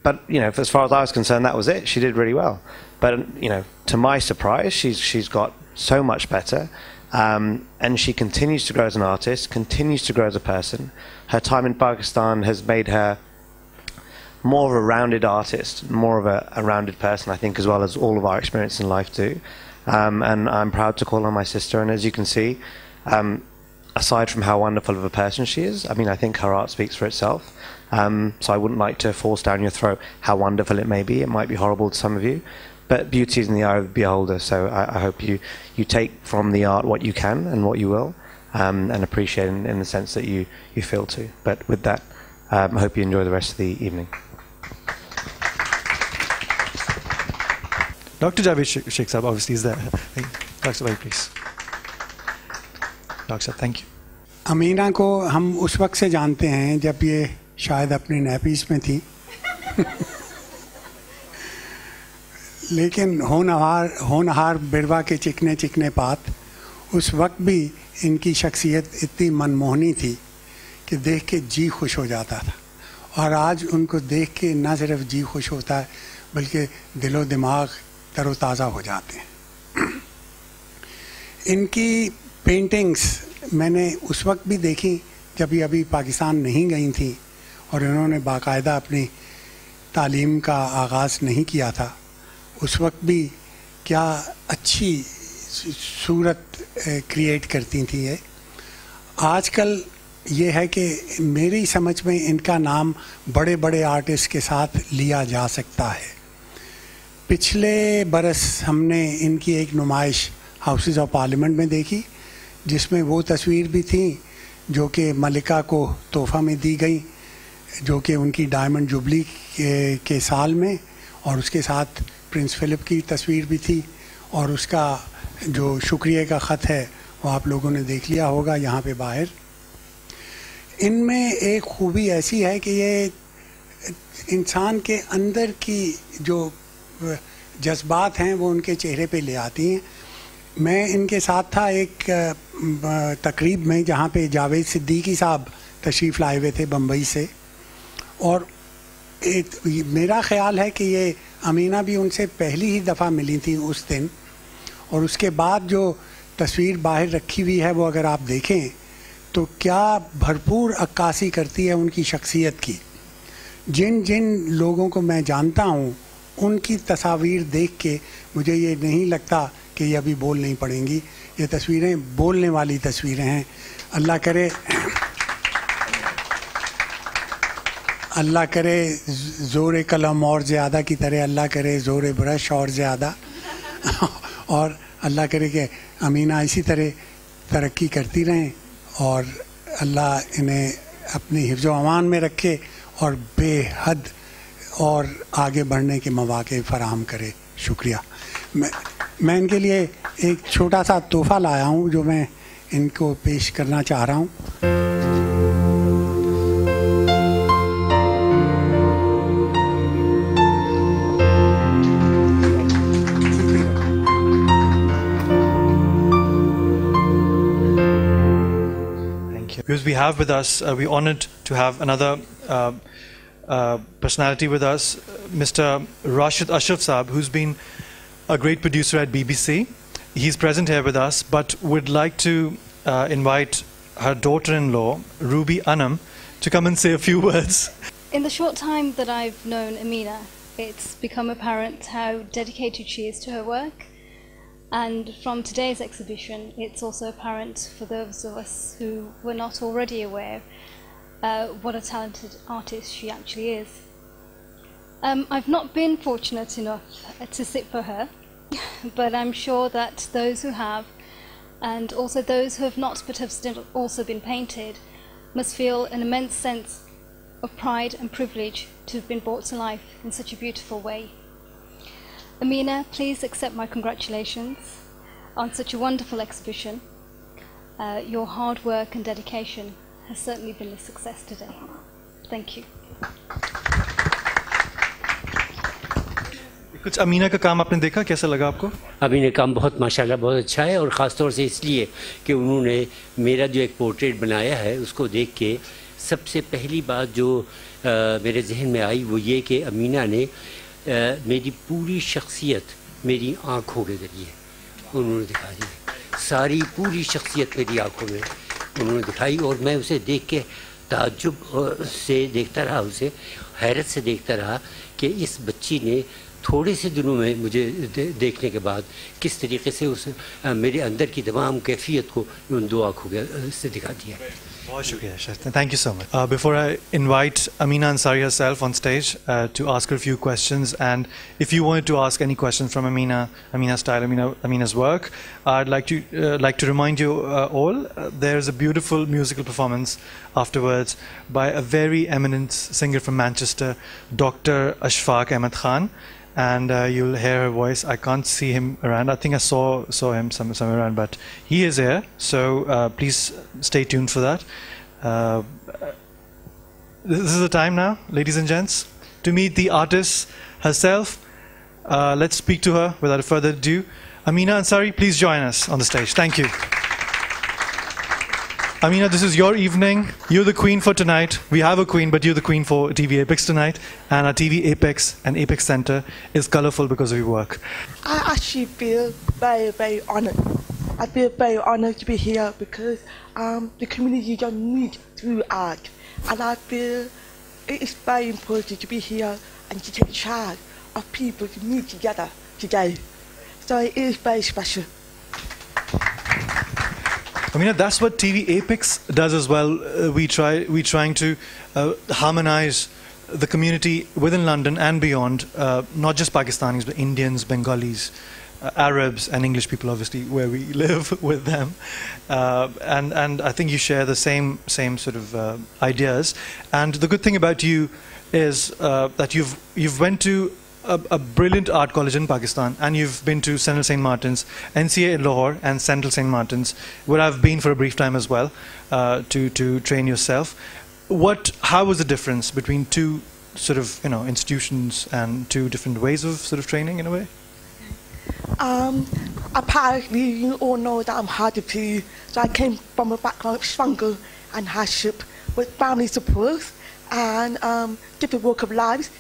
But you know, as far as I was concerned, that was it. She did really well. But you know, to my surprise, she's got so much better, and she continues to grow as an artist, continues to grow as a person. Her time in Pakistan has made her more of a rounded artist, more of a rounded person, I think, as well as all of our experience in life do. And I'm proud to call her my sister. And as you can see, aside from how wonderful of a person she is, I mean, I think her art speaks for itself. So I wouldn't like to force down your throat how wonderful it may be. It might be horrible to some of you, but beauty is in the eye of the beholder. So I hope you take from the art what you can and what you will, and appreciate it in the sense that you feel to. But with that, I hope you enjoy the rest of the evening.
Dr. Javed Sheikh Sahab obviously is there. Dr. Bhai, please. Dr. Sahab, thank you.
Amina को हम उस वक्त से जानते हैं जब ये शायद अपनी नैपीस में थी लेकिन होनहार बिरवा के चिकने चिकने पात, उस वक्त भी इनकी शख्सियत इतनी मनमोहनी थी कि देख के जी खुश हो जाता था। और आज उनको देख के न सिर्फ जी खुश होता है बल्कि दिलो दिमाग तरोताज़ा हो जाते हैं। इनकी पेंटिंग्स मैंने उस वक्त भी देखी जब ये अभी पाकिस्तान नहीं गई थी और इन्होंने बाकायदा अपनी तालीम का आगाज़ नहीं किया था। उस वक्त भी क्या अच्छी सूरत क्रिएट करती थी ये। आजकल ये है कि मेरी समझ में इनका नाम बड़े बड़े आर्टिस्ट के साथ लिया जा सकता है। पिछले बरस हमने इनकी एक नुमाइश हाउसेस ऑफ पार्लियामेंट में देखी जिसमें वो तस्वीर भी थी जो कि मलिका को तोहफ़ा में दी गई जो कि उनकी डायमंड जुबली के साल में, और उसके साथ प्रिंस फिलिप की तस्वीर भी थी, और उसका जो शुक्रिया का ख़त है वो आप लोगों ने देख लिया होगा यहाँ पे बाहर। इनमें एक खूबी ऐसी है कि ये इंसान के अंदर की जो जज्बात हैं वो उनके चेहरे पे ले आती हैं। मैं इनके साथ था एक तकरीब में जहाँ पे जावेद सिद्दीकी साहब तशरीफ़ लाए हुए थे बम्बई से, और मेरा ख़्याल है कि ये अमीना भी उनसे पहली ही दफ़ा मिली थी उस दिन, और उसके बाद जो तस्वीर बाहर रखी हुई है वो अगर आप देखें तो क्या भरपूर अक्कासी करती है उनकी शख्सियत की। जिन जिन लोगों को मैं जानता हूँ उनकी तस्वीर देख के मुझे ये नहीं लगता कि ये अभी बोल नहीं पड़ेंगी। ये तस्वीरें बोलने वाली तस्वीरें हैं। अल्लाह करे ज़ोर कलम और ज़्यादा की तरह, अल्लाह करे ज़ोर ब्रश और ज़्यादा और अल्लाह करे कि अमीना इसी तरह तरक्की करती रहें और अल्लाह इन्हें अपनी हिफ्ज़ व अमान में रखे और बेहद और आगे बढ़ने के मौक़े फ़राहम करे। शुक्रिया। मैं इनके लिए एक छोटा सा तोहफ़ा लाया हूँ जो मैं इनको पेश करना चाह रहा हूँ।
Because we have with us, we're honored to have another personality with us, Mr. Rashid Ashraf Saab, who's been a great producer at BBC. He's present here with us, but would like to invite her daughter-in-law, Ruby Anam, to come and say a few words.
In the short time that I've known Amina, it's become apparent how dedicated she is to her work. And from today's exhibition, it's also apparent for those of us who were not already aware what a talented artist she actually is. I've not been fortunate enough to sit for her, but I'm sure that those who have, and also those who have not but have still also been painted, must feel an immense sense of pride and privilege to have been brought to life in such a beautiful way. Amina, please accept my congratulations on such a wonderful exhibition. Your hard work and dedication has certainly been a success today. Thank you.
कुछ अमीना का काम आपने देखा, कैसा लगा आपको?
अमीना का काम बहुत माशाल्लाह बहुत अच्छा है, और ख़ास तौर से इसलिए कि उन्होंने मेरा जो एक पोर्ट्रेट बनाया है उसको देख के सबसे पहली बात जो मेरे जहन में आई वो ये कि अमीना ने मेरी पूरी शख्सियत मेरी आँखों के ज़रिए उन्होंने दिखा दी। सारी पूरी शख्सियत मेरी आँखों में उन्होंने दिखाई, और मैं उसे देख के ताज्जुब से देखता रहा, उसे हैरत से देखता रहा कि इस बच्ची ने थोड़े से दिनों में मुझे देखने के बाद किस तरीके से उस मेरे अंदर की तमाम कैफियत को उन दो आँखों से दिखा दिया।
बहुत शुक्रिया Shah. Thank you so much. Before I invite Amina Ansari herself on stage to ask her a few questions, and if you wanted to ask any questions from Amina's style, Amina's work, I'd like to remind you all, there's a beautiful musical performance afterwards by a very eminent singer from Manchester, Dr. Ashfaq Ahmed Khan, and you'll hear her voice. I can't see him around. I think I saw him somewhere around, but he is here, so please stay tuned for that. This is the time now, ladies and gents, to meet the artist herself. Let's speak to her without further ado. Amina Ansari, please join us on the stage. Thank you. Amina, this is your evening. You're the queen for tonight. We have a queen, but you're the queen for TVapex tonight. And our TVapex and Apex Center is colorful because of your work.
I actually feel very, very honored. I feel very honored to be here because the community don't need through art. And I feel it is very important to be here and to take charge of people to meet together today. So it is very special.
Amina, that's what TVapex does as well. We're trying to harmonize the community within London and beyond, not just Pakistanis, but Indians, Bengalis, Arabs and English people, obviously, where we live with them, and I think you share the same sort of ideas. And the good thing about you is that you've went to a brilliant art college in Pakistan, and you've been to Central St. Martin's, NCA in Lahore, and Central St. Martin's, where I've been for a brief time as well, to train yourself. How was the difference between two sort of institutions and two different ways of sort of training in a way?
Apparently, you all know that I'm hard to please, so I came from a background of struggle and hardship with family support and different walk of life.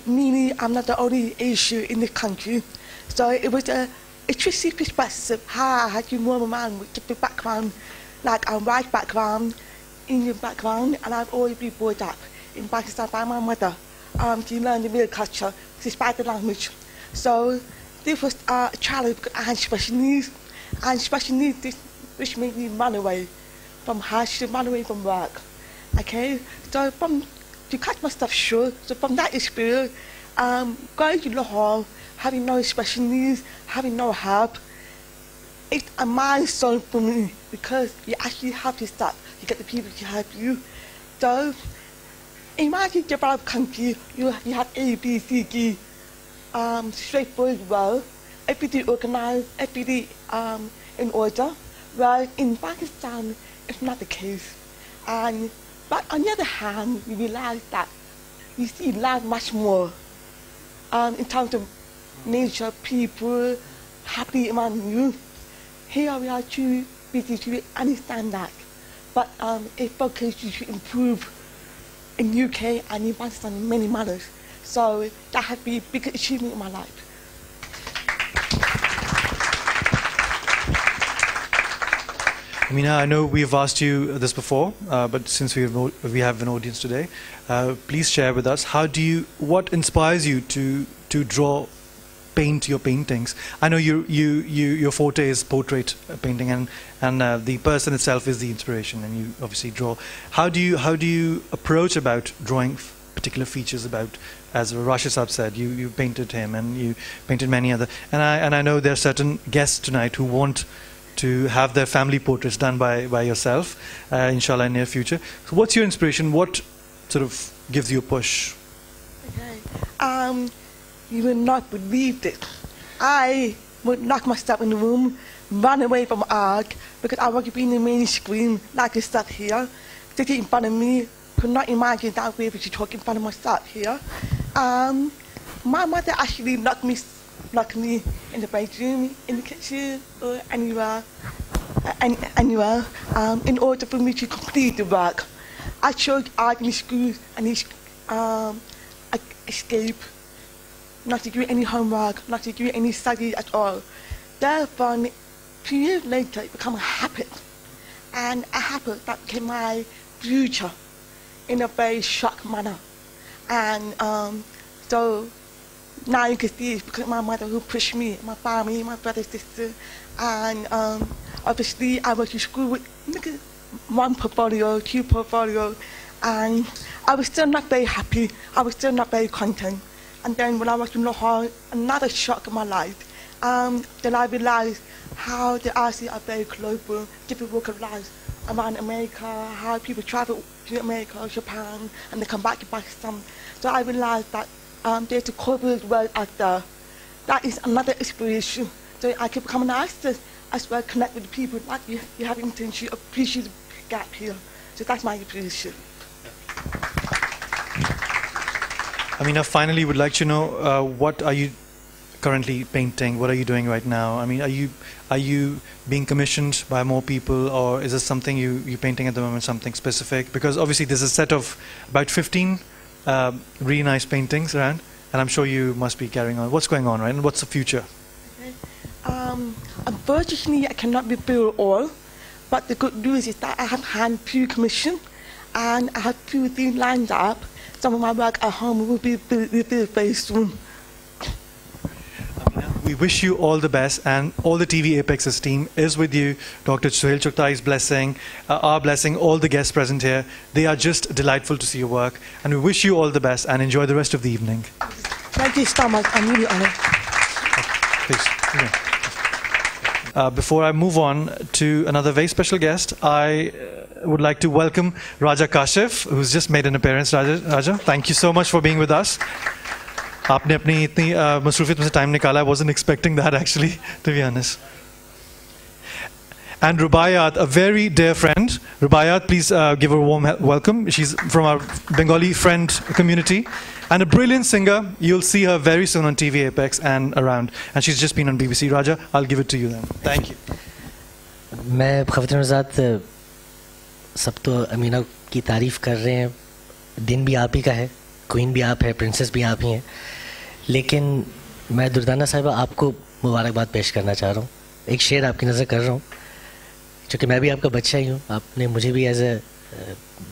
Meaning I'm not the only Asian in the country, so it was a tricky perspective how I had to move around with different background, like a white background, Indian background, and I've always been brought up in Pakistan by my mother to learn the real culture despite the language. So this was a challenge because I had special needs, which made me run away from hardship, run away from work. Okay, so to cut myself short, so from that experience, going to Lahore, having no special needs, having no help, it's a milestone for me because you actually have to start to get the people to help you. So imagine developed country, you have A, B, C, D, straightforward well, everything organized, everything in order. Well, in Pakistan, it's not the case. But on the other hand, you realize that you see life much more in terms of nature, people, happy among you. Here we are too busy to understand that. But it focuses to improve in UK and in Pakistan in many manners. So that has been a big achievement in my life.
Amina, I know we've asked you this before, but since we have an audience today, please share with us what inspires you to paint your paintings. I know your forte is portrait painting, and the person itself is the inspiration, and you obviously draw. How do you approach about drawing particular features about, as Rashid Saab said, you painted him and you painted many other, and I know there are certain guests tonight who want to have their family portraits done by yourself, inshallah, in near future. So what's your inspiration? What sort of gives you a push?
Okay. You will not believe it. I would lock myself in the room, run away from art, because I want to be in the main screen, like I sat here, sitting in front of me, could not imagine that I would be able to talk in front of myself here. My mother actually locked me in the bedroom, in the kitchen, or anywhere, in order for me to complete the work. I chose art in school and escape, not to do any homework, not to do any study at all. Therefore, 2 years later, it became a habit, and a habit that became my future in a very shocked manner. And so now you can see it's because of my mother who pushed me, my family, my brother, sister, and obviously I went to school with one portfolio, two portfolio, and I was still not very happy. I was still not very content. And then when I was in Lahore, another shock in my life, then I realized how the arts are very global, different walk of life around America, how people travel to America, Japan, and they come back to Pakistan. So I realized that there's a corporate world out there. That is another inspiration. So I can become an artist as well, connect with the people like you have intention, appreciate the gap here. So that's my appreciation.
Amina, finally, would like to know what are you currently painting? What are you doing right now? I mean, are you being commissioned by more people, or is this something you're painting at the moment, something specific? Because obviously there's a set of about 15 really nice paintings around, and I'm sure you must be carrying on. What's going on, right? And what's the future?
Okay. Unfortunately, I cannot reveal all, but the good news is that I have hand pre-commissioned, and I have few things lined up. Some of my work at home will be revealed very soon.
We wish you all the best, and all the TVapex's team is with you. Dr. Suhail Chuktai's blessing, our blessing, all the guests present here. They are just delightful to see your work, and we wish you all the best and enjoy the rest of the evening.
Thank you so much. I'm really honored.
Please. Before I move on to another very special guest, I would like to welcome Raja Kashif, who's just made an appearance. Raja, thank you so much for being with us. आपने अपनी इतनी मसरूफियत में से time निकाला. I wasn't expecting that actually, to be honest. And Rubaiyat, a very dear friend. Rubaiyat, please give her a warm welcome. She's from our Bengali friend community. And a brilliant singer. You'll see her very soon on TVapex and around. And she's just been on BBC. Raja, I'll give it to you then. Thank you.
मैं ख़वातीन हज़रात सब तो अमीना की तारीफ़ कर रहे हैं. दिन भी आप ही का है, क्वीन भी आप है, प्रिंसेस भी आप ही हैं. लेकिन मैं दुर्दाना साहिबा आपको मुबारकबाद पेश करना चाह रहा हूँ. एक शेर आपकी नज़र कर रहा हूँ, क्योंकि मैं भी आपका बच्चा ही हूँ. आपने मुझे भी एज ए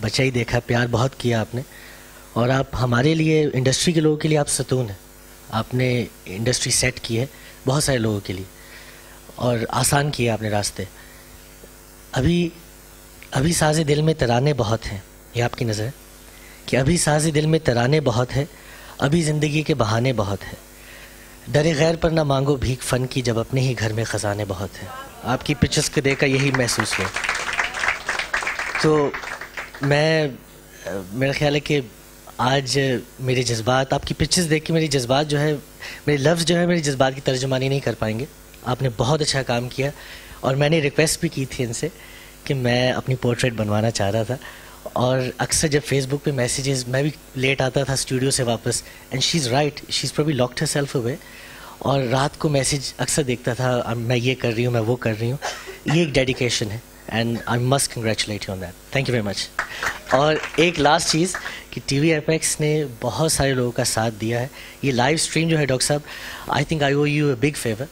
बच्चा ही देखा, प्यार बहुत किया आपने. और आप हमारे लिए, इंडस्ट्री के लोगों के लिए आप सतून हैं. आपने इंडस्ट्री सेट की है बहुत सारे लोगों के लिए और आसान किए आपने रास्ते. अभी साज़े दिल में तराने बहुत हैं. ये आपकी नज़र है कि अभी साज़े दिल में तराने बहुत है, अभी ज़िंदगी के बहाने बहुत है. डरे गैर पर ना मांगो भीख फ़न की, जब अपने ही घर में ख़जाने बहुत हैं. आपकी पिक्चर्स को देखकर यही महसूस हुआ. तो मेरा ख्याल है कि आज मेरे जज्बात, आपकी पिक्चर्स देख के मेरे जज्बात जो है, मेरे लफ्ज़ जो है मेरे जज्बात की तर्जुमानी नहीं कर पाएंगे. आपने बहुत अच्छा काम किया और मैंने रिक्वेस्ट भी की थी इनसे कि मैं अपनी पोर्ट्रेट बनवाना चाह रहा था. और अक्सर जब फेसबुक पे मैसेजेस, मैं भी लेट आता था स्टूडियो से वापस, and she is right, she is probably locked herself away. और रात को मैसेज अक्सर देखता था, मैं ये कर रही हूँ, मैं वो कर रही हूँ. ये एक डेडिकेशन है and I must congratulate you on that. Thank you very much. और एक लास्ट चीज़ कि TVapex ने बहुत सारे लोगों का साथ दिया है. ये लाइव स्ट्रीम जो है डॉक्टर साहब, I think I owe you a big favour.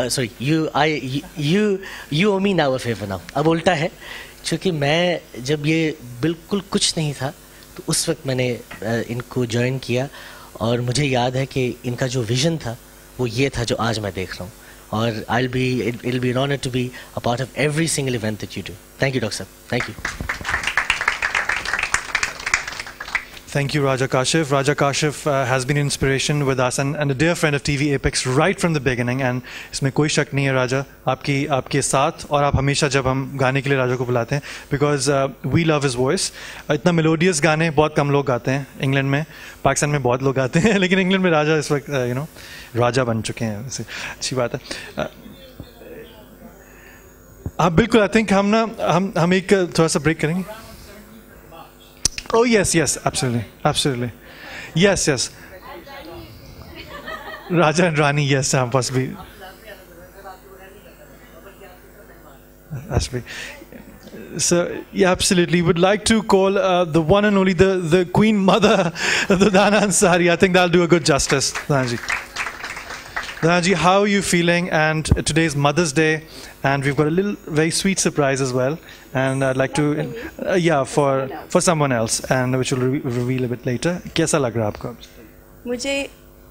Sorry, you owe me now a favour now. अब उल्टा है, क्योंकि मैं जब ये बिल्कुल कुछ नहीं था तो उस वक्त मैंने इनको ज्वाइन किया और मुझे याद है कि इनका जो विज़न था वो ये था जो आज मैं देख रहा हूँ. और it'll be an honor to be a part of every single event that you do. Thank you, Dr. Sahab. Thank you.
Thank you, Raja Kashif. Raja Kashif has been an inspiration with us and a dear friend of TVapex right from the beginning. And इसमें कोई शक नहीं है राजा आपके साथ, और आप हमेशा जब हम गाने के लिए राजा को बुलाते हैं, because we love his voice. इतना melodious गाने बहुत कम लोग गाते हैं इंग्लैंड में, पाकिस्तान में बहुत लोग गाते हैं, लेकिन इंग्लैंड में राजा इस वक्त राजा बन चुके हैं. वैसे अच्छी बात है. आप बिल्कुल, आई थिंक हम एक थोड़ा सा ब्रेक करेंगे. Oh yes, absolutely. Yes. Raja and Rani, yes, possibly. So yeah, absolutely. Would like to call the one and only the Queen Mother, Dana Ansari. I think that'll do a good justice. Danaji, how are you feeling? And today's Mother's Day, and we've got a little very sweet surprise as well. And I'd like to, for someone else, and which we'll reveal a bit later. कैसा लग रहा है आपको?
मुझे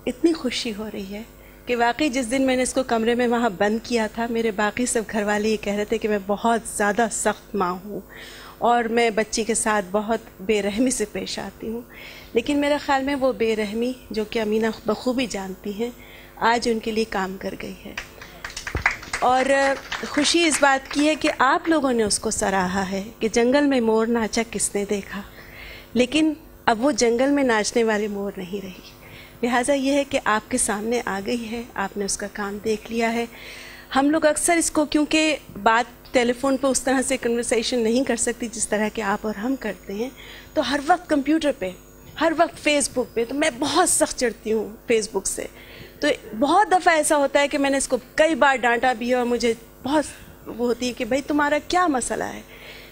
इतनी खुशी हो रही है कि वाकई जिस दिन मैंने इसको कमरे में वहाँ बंद किया था, मेरे बाकी सब घर वाले ये कह रहे थे कि मैं बहुत ज़्यादा सख्त माँ हूँ और मैं बच्ची के साथ बहुत बेरहमी से पेश आती हूँ. लेकिन मेरे ख़्याल में वो बेरहमी जो कि अमीना बखूबी जानती हैं, आज उनके लिए काम कर गई है. और खुशी इस बात की है कि आप लोगों ने उसको सराहा है कि जंगल में मोर नाचा किसने देखा, लेकिन अब वो जंगल में नाचने वाली मोर नहीं रही. लिहाजा ये है कि आपके सामने आ गई है, आपने उसका काम देख लिया है. हम लोग अक्सर इसको, क्योंकि बात टेलीफोन पे उस तरह से कन्वर्सेशन नहीं कर सकती जिस तरह के आप और हम करते हैं, तो हर वक्त कंप्यूटर पे, हर वक्त फेसबुक पे, तो मैं बहुत सख्त चढ़ती हूँ फेसबुक से. तो बहुत दफ़ा ऐसा होता है कि मैंने इसको कई बार डांटा भी है और मुझे बहुत वो होती है कि भाई तुम्हारा क्या मसला है.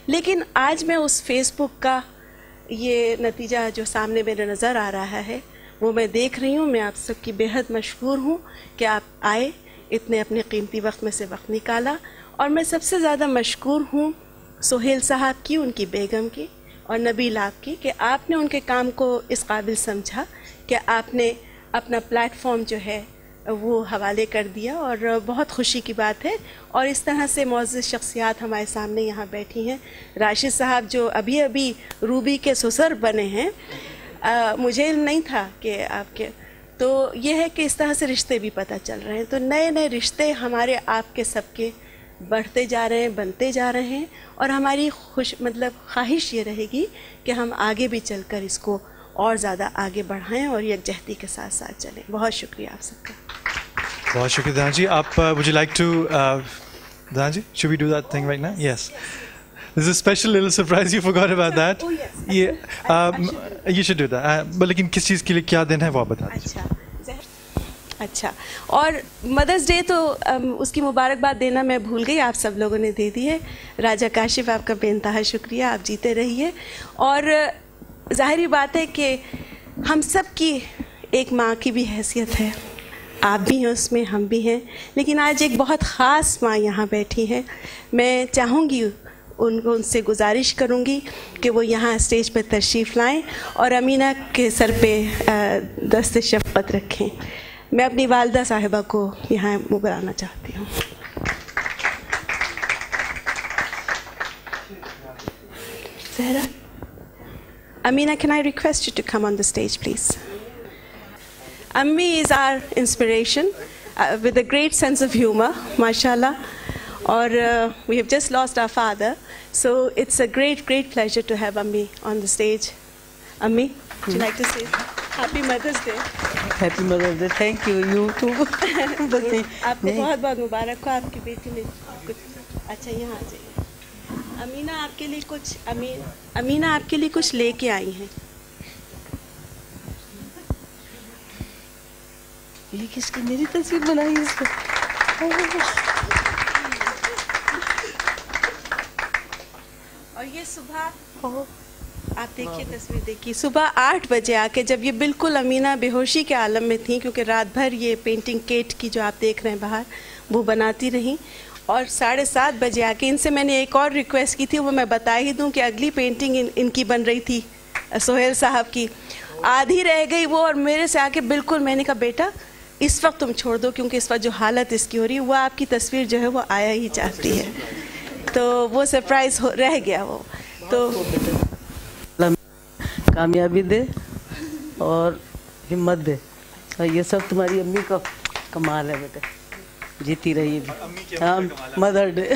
लेकिन आज मैं उस फेसबुक का ये नतीजा जो सामने मेरे नज़र आ रहा है वो मैं देख रही हूँ. मैं आप सबकी बेहद मशकूर हूँ कि आप आए, इतने अपने कीमती वक्त में से वक्त निकाला. और मैं सबसे ज़्यादा मशकूर हूँ सोहेल साहब की, उनकी बेगम की और नबील आपकी, कि आपने उनके काम को इस काबिल समझा कि आपने अपना प्लेटफॉर्म जो है वो हवाले कर दिया. और बहुत खुशी की बात है. और इस तरह से मौजूद शख्सियात हमारे सामने यहाँ बैठी हैं. राशिद साहब जो अभी रूबी के ससुर बने हैं, मुझे इल्म नहीं था कि आपके तो ये है कि इस तरह से रिश्ते भी पता चल रहे हैं। तो नए नए रिश्ते हमारे आपके सबके बढ़ते जा रहे हैं, बनते जा रहे हैं, और हमारी ख्वाहिश ये रहेगी कि हम आगे भी चलकर इसको और ज़्यादा आगे बढ़ाएं और यकजहती के साथ साथ चलें। बहुत शुक्रिया आप सबका।
बहुत शुक्रिया दाना जी। आप would you like to दाना जी, should we do that thing right now? Yes. There's a special little surprise. You forgot about that.
Oh yes.
Yeah. You should do that. But लेकिन किस चीज़ के लिए क्या दिन है वो आप बता दीजिए।
अच्छा, और मदर्स डे तो उसकी मुबारकबाद देना मैं भूल गई, आप सब लोगों ने दे दी है। राजा काशिफ, आपका बेइंतहा शुक्रिया, आप जीते रहिए। और ज़ाहिरी बात है कि हम सब की एक माँ की भी हैसियत है, आप भी हैं उसमें, हम भी हैं, लेकिन आज एक बहुत ख़ास माँ यहाँ बैठी हैं। मैं चाहूँगी उनसे गुजारिश करूँगी कि वो यहाँ स्टेज पर तशरीफ़ लाएं और अमीना के सर पे दस्त शफ़क़त रखें। मैं अपनी वालदा साहिबा को यहाँ बुलाना चाहती हूँ। Zahra, Amina, can I request you to come on the stage, please? Ammi is our inspiration with a great sense of humor, mashallah. Or we have just lost our father, so it's a great pleasure to have Ammi on the stage. Ammi, would you like to say Happy Mother's Day?
Happy Mother's Day. Thank you. You too.
आपको बहुत बहुत मुबारक हो, आपकी बेटी ने कुछ अच्छा यहाँ आ जाइए। अमीना आपके लिए कुछ लेके आई हैं।
ये किसकी मेरी तस्वीर बनाई इसको?
और ये सुबह आप देखिए, तस्वीर देखिए, सुबह 8 बजे आके, जब ये बिल्कुल अमीना बेहोशी के आलम में थी, क्योंकि रात भर ये पेंटिंग केट की जो आप देख रहे हैं बाहर वो बनाती रहीं, और 7:30 बजे आके इनसे मैंने एक और रिक्वेस्ट की थी, वो मैं बता ही दूं कि अगली पेंटिंग इनकी बन रही थी सोहेल साहब की, आधी रह गई वो, और मेरे से आके बिल्कुल मैंने कहा बेटा इस वक्त तुम छोड़ दो, क्योंकि इस वक्त जो हालत इसकी हो रही है वो आपकी तस्वीर जो है वो आया ही चाहती है। तो वो सरप्राइज़ रह गया वो। तो
कामयाबी दे और हिम्मत दे, और ये सब तुम्हारी अम्मी का कमाल है बेटा, जीती रहिए। हाँ, मदर डे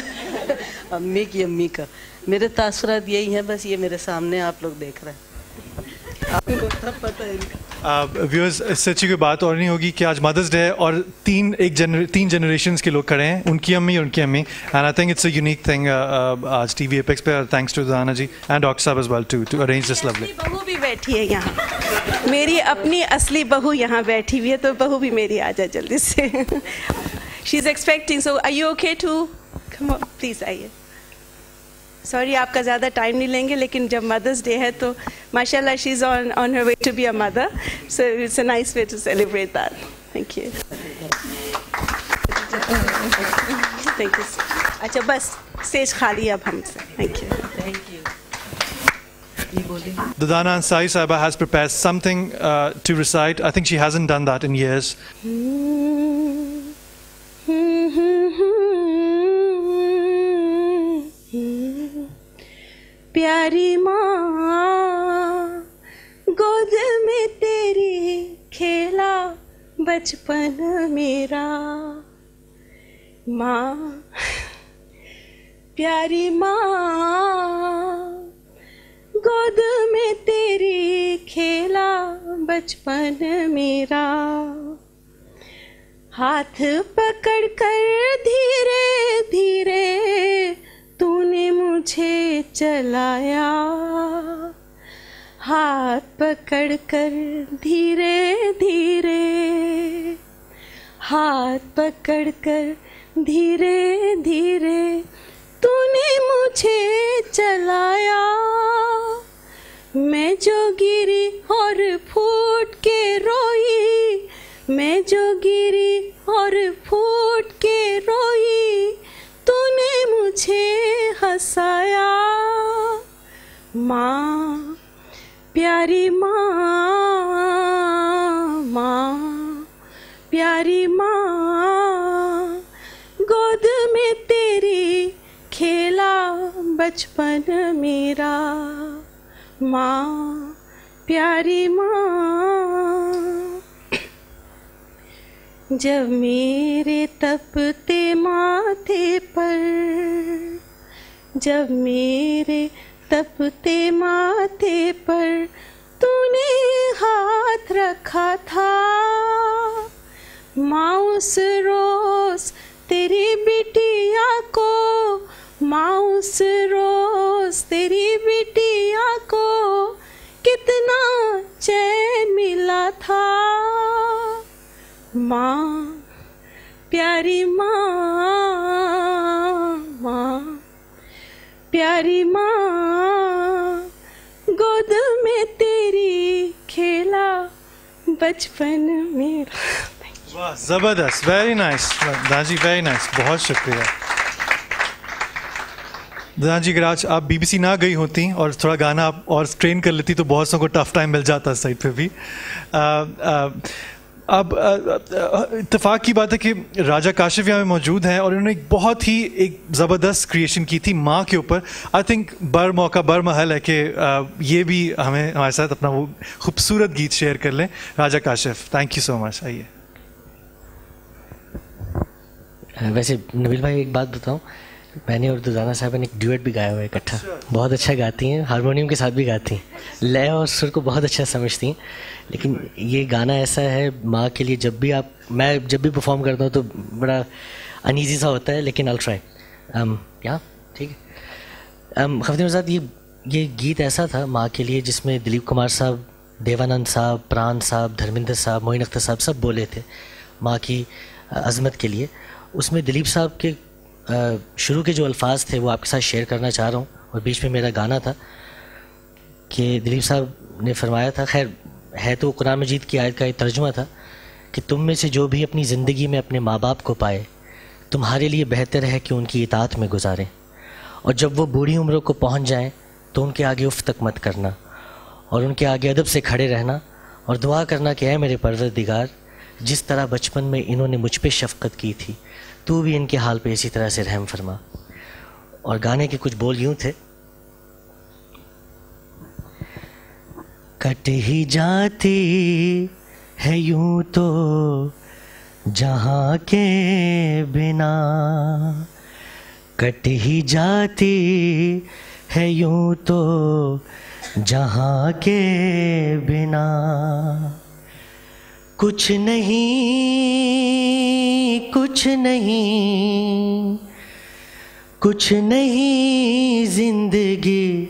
अम्मी का मेरे तासुरात यही हैं, बस ये मेरे सामने आप लोग देख रहे हैं, आपको सब पता है इनका।
व्यूअर्स, इससे अच्छी कोई बात और नहीं होगी कि आज मदर्स डे है और तीन जनरेशंस के लोग खड़े हैं, उनकी अम्मी और उनकी अम्मी, and I think it's a unique thing आज TVapex पे, thanks to Dana ji and doctor साहब as well to arrange this lovely.
बहू भी बैठी है यहाँ, मेरी अपनी असली बहू यहाँ बैठी हुई है, तो बहू भी मेरी आ जाए जल्दी से। She is expecting, so are you okay to come on please, आइए। सॉरी आपका ज़्यादा टाइम नहीं लेंगे, लेकिन जब मदर्स डे है तो माशाल्लाह she is on her way to be a mother, so it's a nice way to celebrate that. Thank you. Thank you. अच्छा बस स्टेज खाली अब हमसे। Thank you.
Thank you.
Dana Ansari Sahaba has prepared something to recite. I think she hasn't done that in years.
प्यारी माँ गोद में तेरी खेला बचपन मेरा, माँ प्यारी माँ गोद में तेरी खेला बचपन मेरा, हाथ पकड़ कर धीरे धीरे तूने मुझे चलाया, हाथ पकड़ कर धीरे धीरे, हाथ पकड़ कर धीरे धीरे तूने मुझे चलाया, मैं जो गिरी और फूट के रोई, मैं जो गिरी और फूट के रोई, तूने मुझे हंसाया, माँ प्यारी माँ, माँ प्यारी माँ गोद में तेरी खेला बचपन मेरा, माँ प्यारी माँ। जब मेरे तपते माथे पर, जब मेरे तपते माथे पर तूने हाथ रखा था, माँ उस रोज तेरी बिटिया को, माँ उस रोज तेरी बिटिया को कितना चैन मिला था। माँ प्यारी माँ, माँ प्यारी माँ, गोद में तेरी खेला बचपन मेरा।
वाह, जबरदस्त, वेरी नाइस दाजी, वेरी नाइस, बहुत शुक्रिया। दाजी, अगर आज आप बीबीसी ना गई होती और थोड़ा गाना आप और ट्रेन कर लेती तो बहुत सौ को टफ टाइम मिल जाता साइड पे भी। अब इत्तेफाक की बात है कि राजा काशिफ यहाँ में मौजूद हैं और उन्होंने एक बहुत ही एक ज़बरदस्त क्रिएशन की थी माँ के ऊपर। आई थिंक बर मौका बर महल है कि ये भी हमारे साथ अपना वो खूबसूरत गीत शेयर कर लें। Raja Kashif, thank you so much. आइए।
वैसे नबील भाई एक बात बताऊँ, मैंने और दुजाना साहब ने एक ड्यूएट भी गाया हुआ है इकट्ठा। बहुत अच्छा गाती हैं, हारमोनियम के साथ भी गाती हैं, लय और सुर को बहुत अच्छा समझती हैं। लेकिन ये गाना ऐसा है माँ के लिए, जब भी मैं जब भी परफॉर्म करता हूँ तो बड़ा अनईजी सा होता है, लेकिन अल ट्राई। या ठीक है। खफीन साहब, ये गीत ऐसा था माँ के लिए जिसमें दिलीप कुमार साहब, देवानंद साहब, प्राण साहब, धर्मेंद्र साहब, मोइन अख्तर साहब सब बोले थे माँ की अज़मत के लिए। उसमें दिलीप साहब के शुरू के जो अल्फाज थे वो आपके साथ शेयर करना चाह रहा हूँ। और बीच में मेरा गाना था कि दिलीप साहब ने फरमाया था, खैर है तो कुरान मजीद की आयत का एक तर्जुमा था कि तुम में से जो भी अपनी ज़िंदगी में अपने माँ बाप को पाए, तुम्हारे लिए बेहतर है कि उनकी इताअत में गुजारें, और जब वो बूढ़ी उम्रों को पहुँच जाएँ तो उनके आगे उफ़ तक मत करना, और उनके आगे अदब से खड़े रहना और दुआ करना कि ऐ मेरे परवरदिगार, जिस तरह बचपन में इन्होंने मुझ पे शफ़क़त की थी, तू भी इनके हाल पे इसी तरह से रहम फरमा। और गाने के कुछ बोल यूँ थे, कट ही जाती है यूँ तो जहाँ के बिना, कट ही जाती है यूँ तो जहाँ के बिना, कुछ नहीं कुछ नहीं कुछ नहीं जिंदगी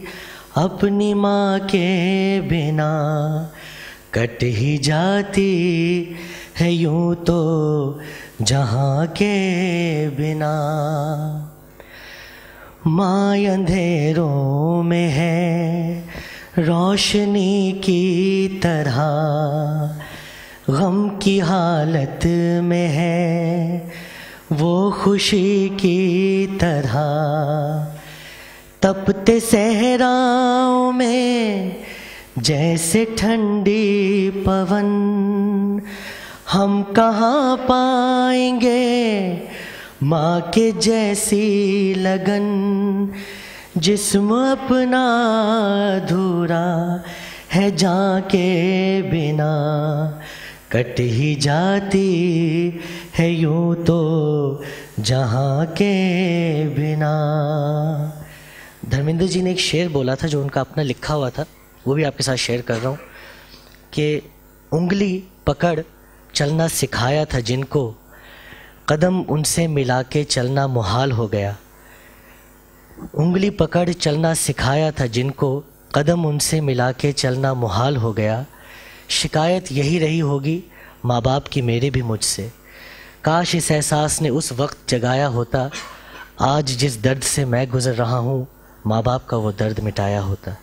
अपनी माँ के बिना, कट ही जाती है यूँ तो जहाँ के बिना। माँ अंधेरों में है रोशनी की तरह, गम की हालत में है वो खुशी की तरह, तपते सहराओं में जैसे ठंडी पवन, हम कहाँ पाएंगे माँ के जैसी लगन, जिस्म अपना अधूरा है जान के बिना, कट ही जाती है यूँ तो जहाँ के बिना। धर्मेंद्र जी ने एक शेर बोला था जो उनका अपना लिखा हुआ था, वो भी आपके साथ शेयर कर रहा हूँ कि उंगली पकड़ चलना सिखाया था जिनको, कदम उनसे मिला के चलना मुहाल हो गया। उंगली पकड़ चलना सिखाया था जिनको, कदम उनसे मिला के चलना मुहाल हो गया। शिकायत यही रही होगी माँ बाप की मेरे भी मुझसे, काश इस एहसास ने उस वक्त जगाया होता, आज जिस दर्द से मैं गुज़र रहा हूँ माँ बाप का वो दर्द मिटाया होता।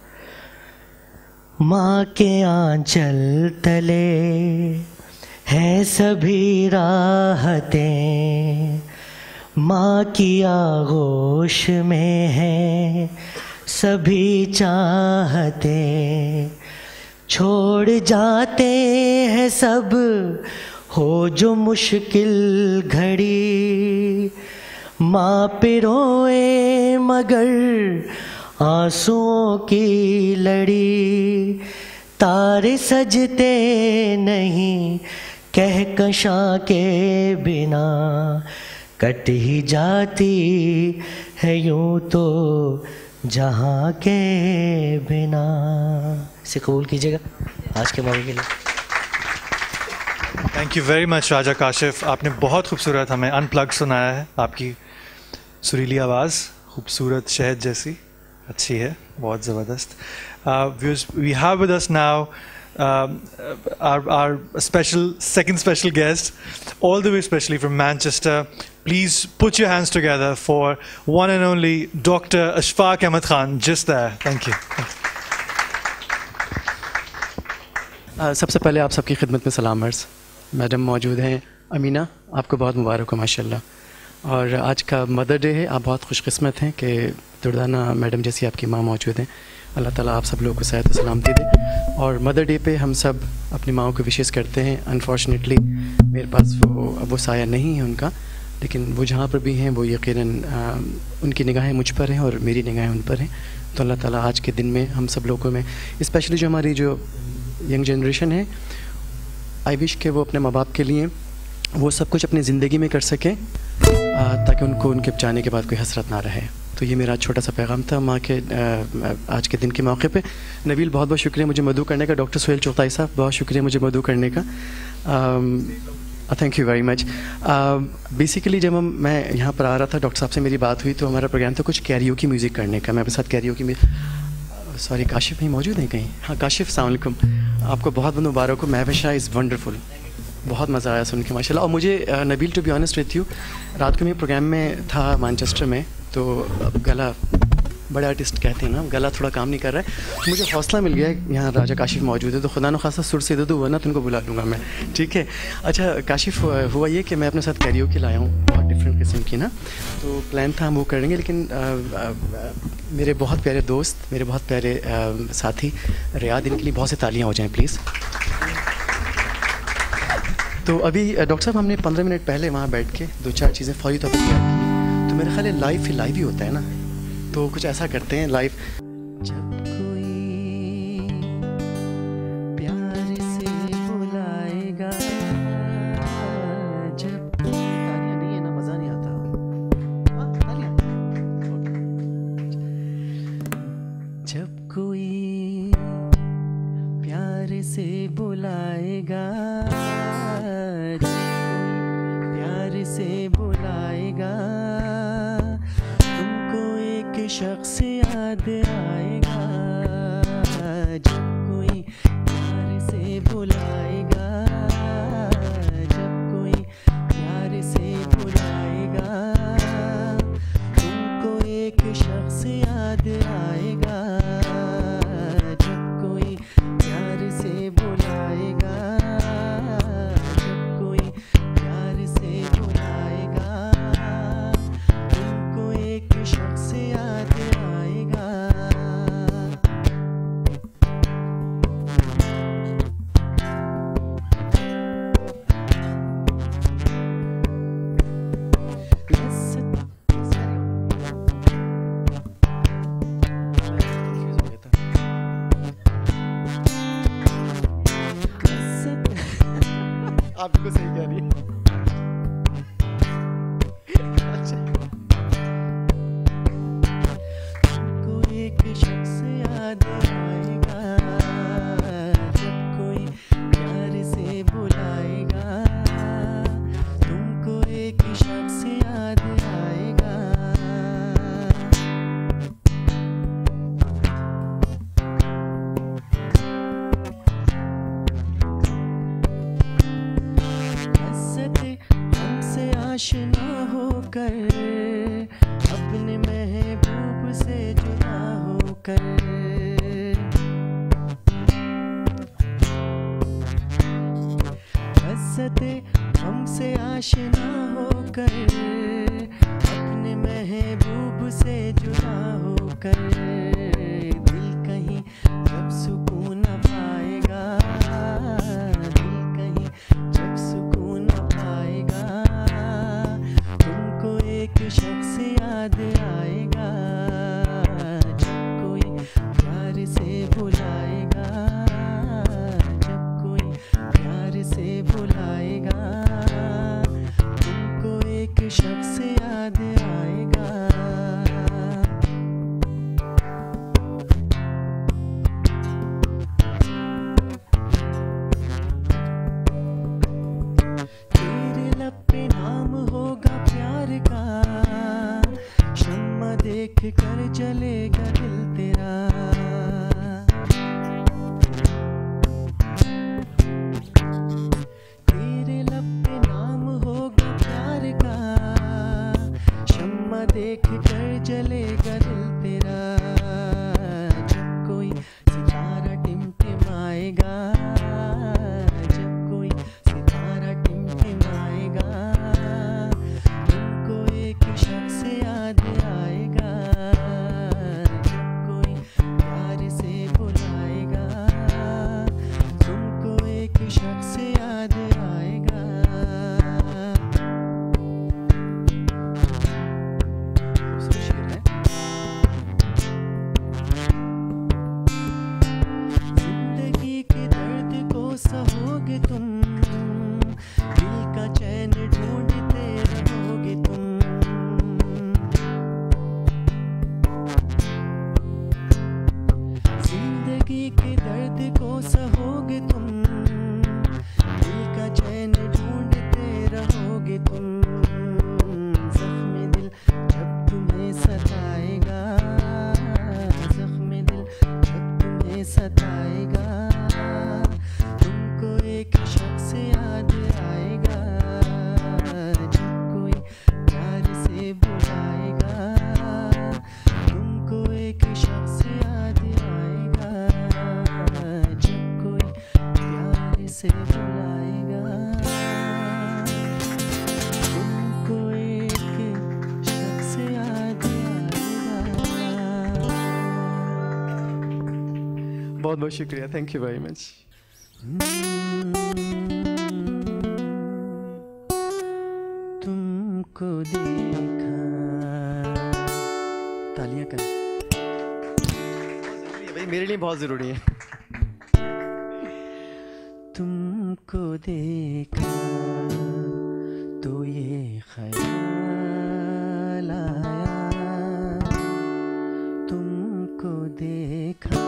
माँ के आंचल तले हैं सभी राहतें, माँ की आगोश में है सभी चाहते, छोड़ जाते हैं सब हो जो मुश्किल घड़ी, माँ पे रोए मगर आंसुओं की लड़ी, तारे सजते नहीं कहकशां के बिना कट ही जाती है यूं तो जहां के बिना। इसे कबूल कीजिएगा आज के मौके के लिए।
थैंक यू वेरी मच राजा काशिफ, आपने बहुत खूबसूरत हमें अनप्लग सुनाया है। आपकी सुरीली आवाज़ खूबसूरत शहद जैसी अच्छी है, बहुत ज़बरदस्त। We have with us now our second special guest, all the way especially from Manchester. Please put your hands together for one and only Dr. Ashfaq Ahmed Khan, just there. Thank you.
सबसे पहले आप सबकी खिदमत में सलाम अर्ज़। Madam मौजूद हैं, अमीना, आपको बहुत मुबारक हो माशाल्लाह। और आज का मदर डे है, आप बहुत खुशकिस्मत हैं कि दुर्दाना मैडम जैसी आपकी माँ मौजूद हैं। अल्लाह ताला आप सब लोगों को सेहत और सलामती दे। और मदर डे पे हम सब अपनी माओं को विशेस करते हैं। अनफॉर्चुनेटली मेरे पास वो साया नहीं है उनका, लेकिन वो जहाँ पर भी हैं वो यकीनन उनकी निगाहें मुझ पर हैं और मेरी निगाहें उन पर हैं। तो अल्लाह ताला आज के दिन में हम सब लोगों में, स्पेशली जो हमारी जो यंग जनरेशन है, आई विश के वो अपने माँ बाप के लिए वो सब कुछ अपनी ज़िंदगी में कर सकें ताकि उनको उनके जाने के बाद कोई हसरत ना रहे। तो ये मेरा छोटा सा पैगाम था माँ के आज के दिन के मौके पे। नबील बहुत बहुत शुक्रिया मुझे मदू करने का। डॉक्टर सुहेल चुगताई साहब बहुत शुक्रिया मुझे मदू करने का। Thank you very much. Basically जब मैं यहाँ पर आ रहा था, डॉक्टर साहब से मेरी बात हुई तो हमारा प्रोग्राम था कुछ कैरियोकी म्यूज़िक करने का। मैं अपने साथ कैरियोकी में, सॉरी काशिफ नहीं मौजूद हैं कहीं? हाँ काशिफ, अस्सलाम वालेकुम, आपको बहुत बहुत मुबारक हो। महविशा इज़ वंडरफुल, बहुत मज़ा आया सुन के माशाल्लाह। और मुझे Nabeel, to be honest with you, रात को मैं प्रोग्राम में था मैनचेस्टर में, तो गला, बड़े आर्टिस्ट कहते हैं ना गला थोड़ा काम नहीं कर रहा है, तो मुझे हौसला मिल गया यहाँ राजा काशिफ मौजूद है, तो खुदा न खासा सुर से दे दो वरना तो उनको बुला लूँगा मैं, ठीक है। अच्छा काशिफ, हुआ ये कि मैं अपने साथ कैरियोकी लाया हूँ बहुत डिफरेंट किस्म की ना, तो प्लान था हम वो करेंगे, लेकिन मेरे बहुत प्यारे दोस्त, मेरे बहुत प्यारे साथी रियाद, इनके लिए बहुत से तालियाँ हो जाएँ प्लीज़। तो अभी डॉक्टर साहब हमने 15 मिनट पहले वहाँ बैठ के 2-4 चीज़ें फौरी तौर पर तैयार की, तो मेरा ख्याल है लाइव ही होता है ना, तो कुछ ऐसा करते हैं लाइव। जब कोई प्यार से बुलाएगा, जब तालियां नहीं है ना, मज़ा नहीं आता। जब कोई प्यार से बुलाएगा, प्यार से बुलाएगा, तुमको एक शख्स याद आएगा। जब कोई प्यार से बुलाएगा, जब कोई प्यार से बुलाएगा, तुमको एक शख्स याद आएगा। जब कोई प्यार से बुलाएगा, जब कोई प्यार से बुलाएगा, तुमको एक शख्स याद आएगा। आपको सही कह रही है। अच्छा, तुमको एक शख्स याद आएगा, जब कोई प्यार से बुलाएगा, तुमको एक शख्स याद आएगा। हमसे आशना होकर, अपने महबूब से जुदा होकर, हसते हमसे आशना होकर, अपने महबूब से जुदा होकर, दिल कहीं जब सुकून न पाएगा, दिल कहीं जब सुकून न पाएगा, तुमको एक शख्स याद आएगा। जब कोई प्यार से बुलाएगा, जब कोई प्यार से बुलाएगा,
रहोगे तुम, दिल का चैन ढूंढते रहोगे तुम। जिंदगी के दर्द को सहोगे तुम, दिल का चैन ढूंढते रहोगे तुम। जख्म दिल जब तुम्हें सताएगा, जख्म दिल जब तुम्हें सताएगा, तुमको एक शख्स याद आएगा, जब कोई प्यार से बुलाएगा, तुमको एक शख्स याद आएगा, जब कोई प्यार से बुलाएगा, तुमको एक शख्स याद आएगा।
बहुत बहुत शुक्रिया, थैंक यू वेरी मच।
तुमको देखा,
तालियां कर भाई, मेरे लिए बहुत ज़रूरी है।
तुमको देखा तो ये ख्याल आया, तुमको देखा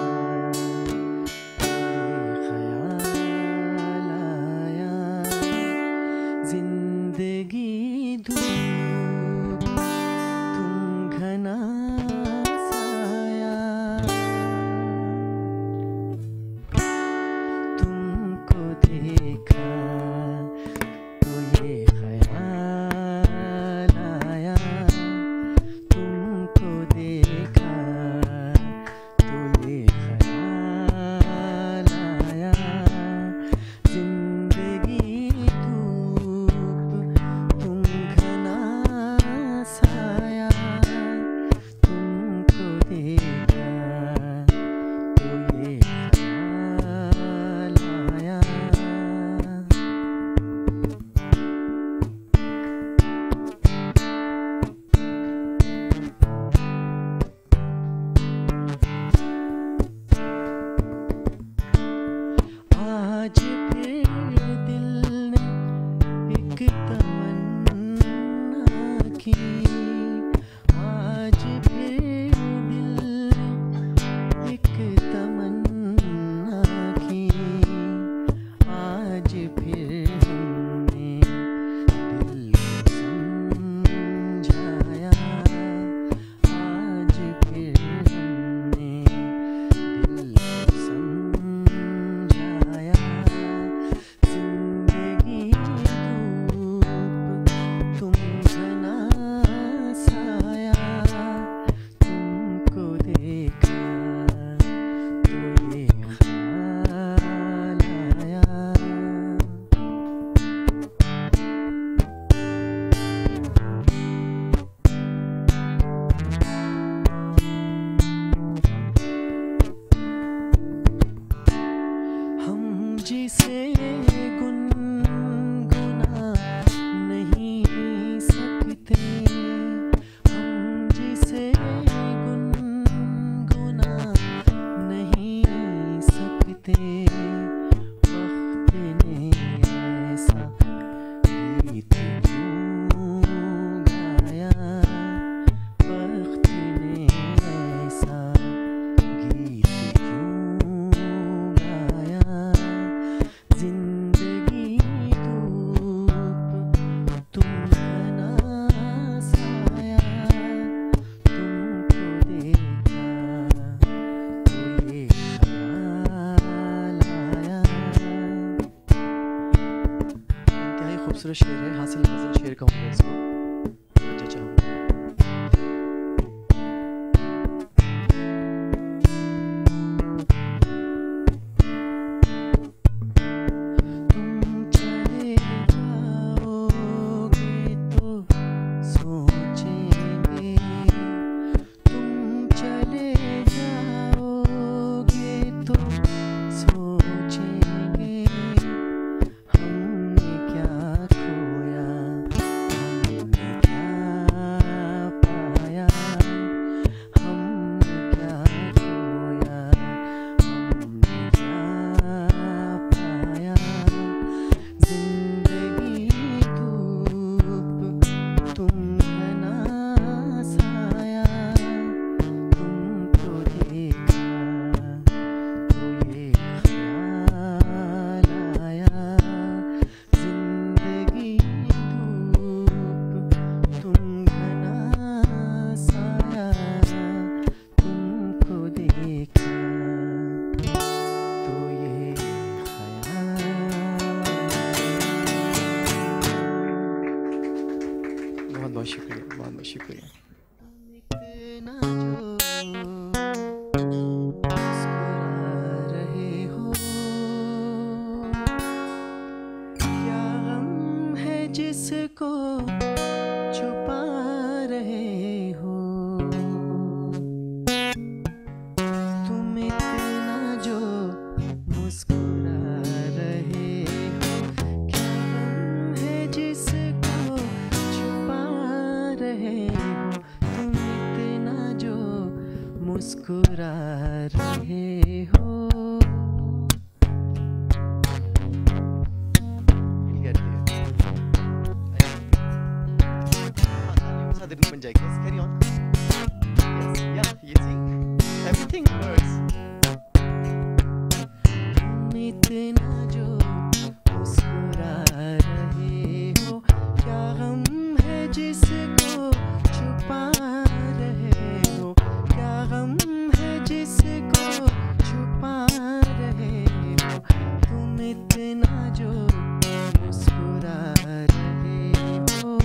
तो ये ख्याल आया, जिंदगी धूप तुम घना साया, तुमको देखा तो ये ख्याल आया, तुमको देखा तो ये ख्याल आया, जिंदगी धूप तुम घना साया, तुमको देखा तो ये ख्याल आया। आज फिर दिल ने एक तमन्ना की, आज फिर दिल ने एक तमन्ना की, आज फिर हमने दिल को समझाया, आज फिर हमने दिल को समझाया, जिंदगी धूप तुम घना साया, तुमको देखा तो ये ख्याल आया। हम जिसे गुनगुना नहीं सकते, हम जिसे गुनगुना नहीं सकते, वक्त ने ऐसा गीत क्यों गाया, वक्त ने ऐसा गीत क्यों गाया, जिंदगी धूप तुम घना साया, तुमको देखा तो ये ख्याल आया।
इंतहाई खूबसूरत शेर है, हासिल गज़ल शेर कहूँगा इसको। जी चाहूँगा
तुम चले जाओगे तो सोचेंगे, तुम चले जाओगे तो सोचेंगे, हमने क्या खोया, हमने
शुक्रिया।
जिसको छुपा रहे हो तुम इतना जो मुस्कुरा रहे हो, क्या गम है जिसको छुपा रहे हो तुम इतना जो मुस्कुरा रहे हो।
Didn't even check. Yes, carry on. Yes, yeah, you see, everything works.
इतना जो मुस्कुरा रहे हो, क्या गम है जिसको छुपा रहे हो, क्या गम है जिसको छुपा रहे हो तुम इतना जो मुस्कुरा रहे हो।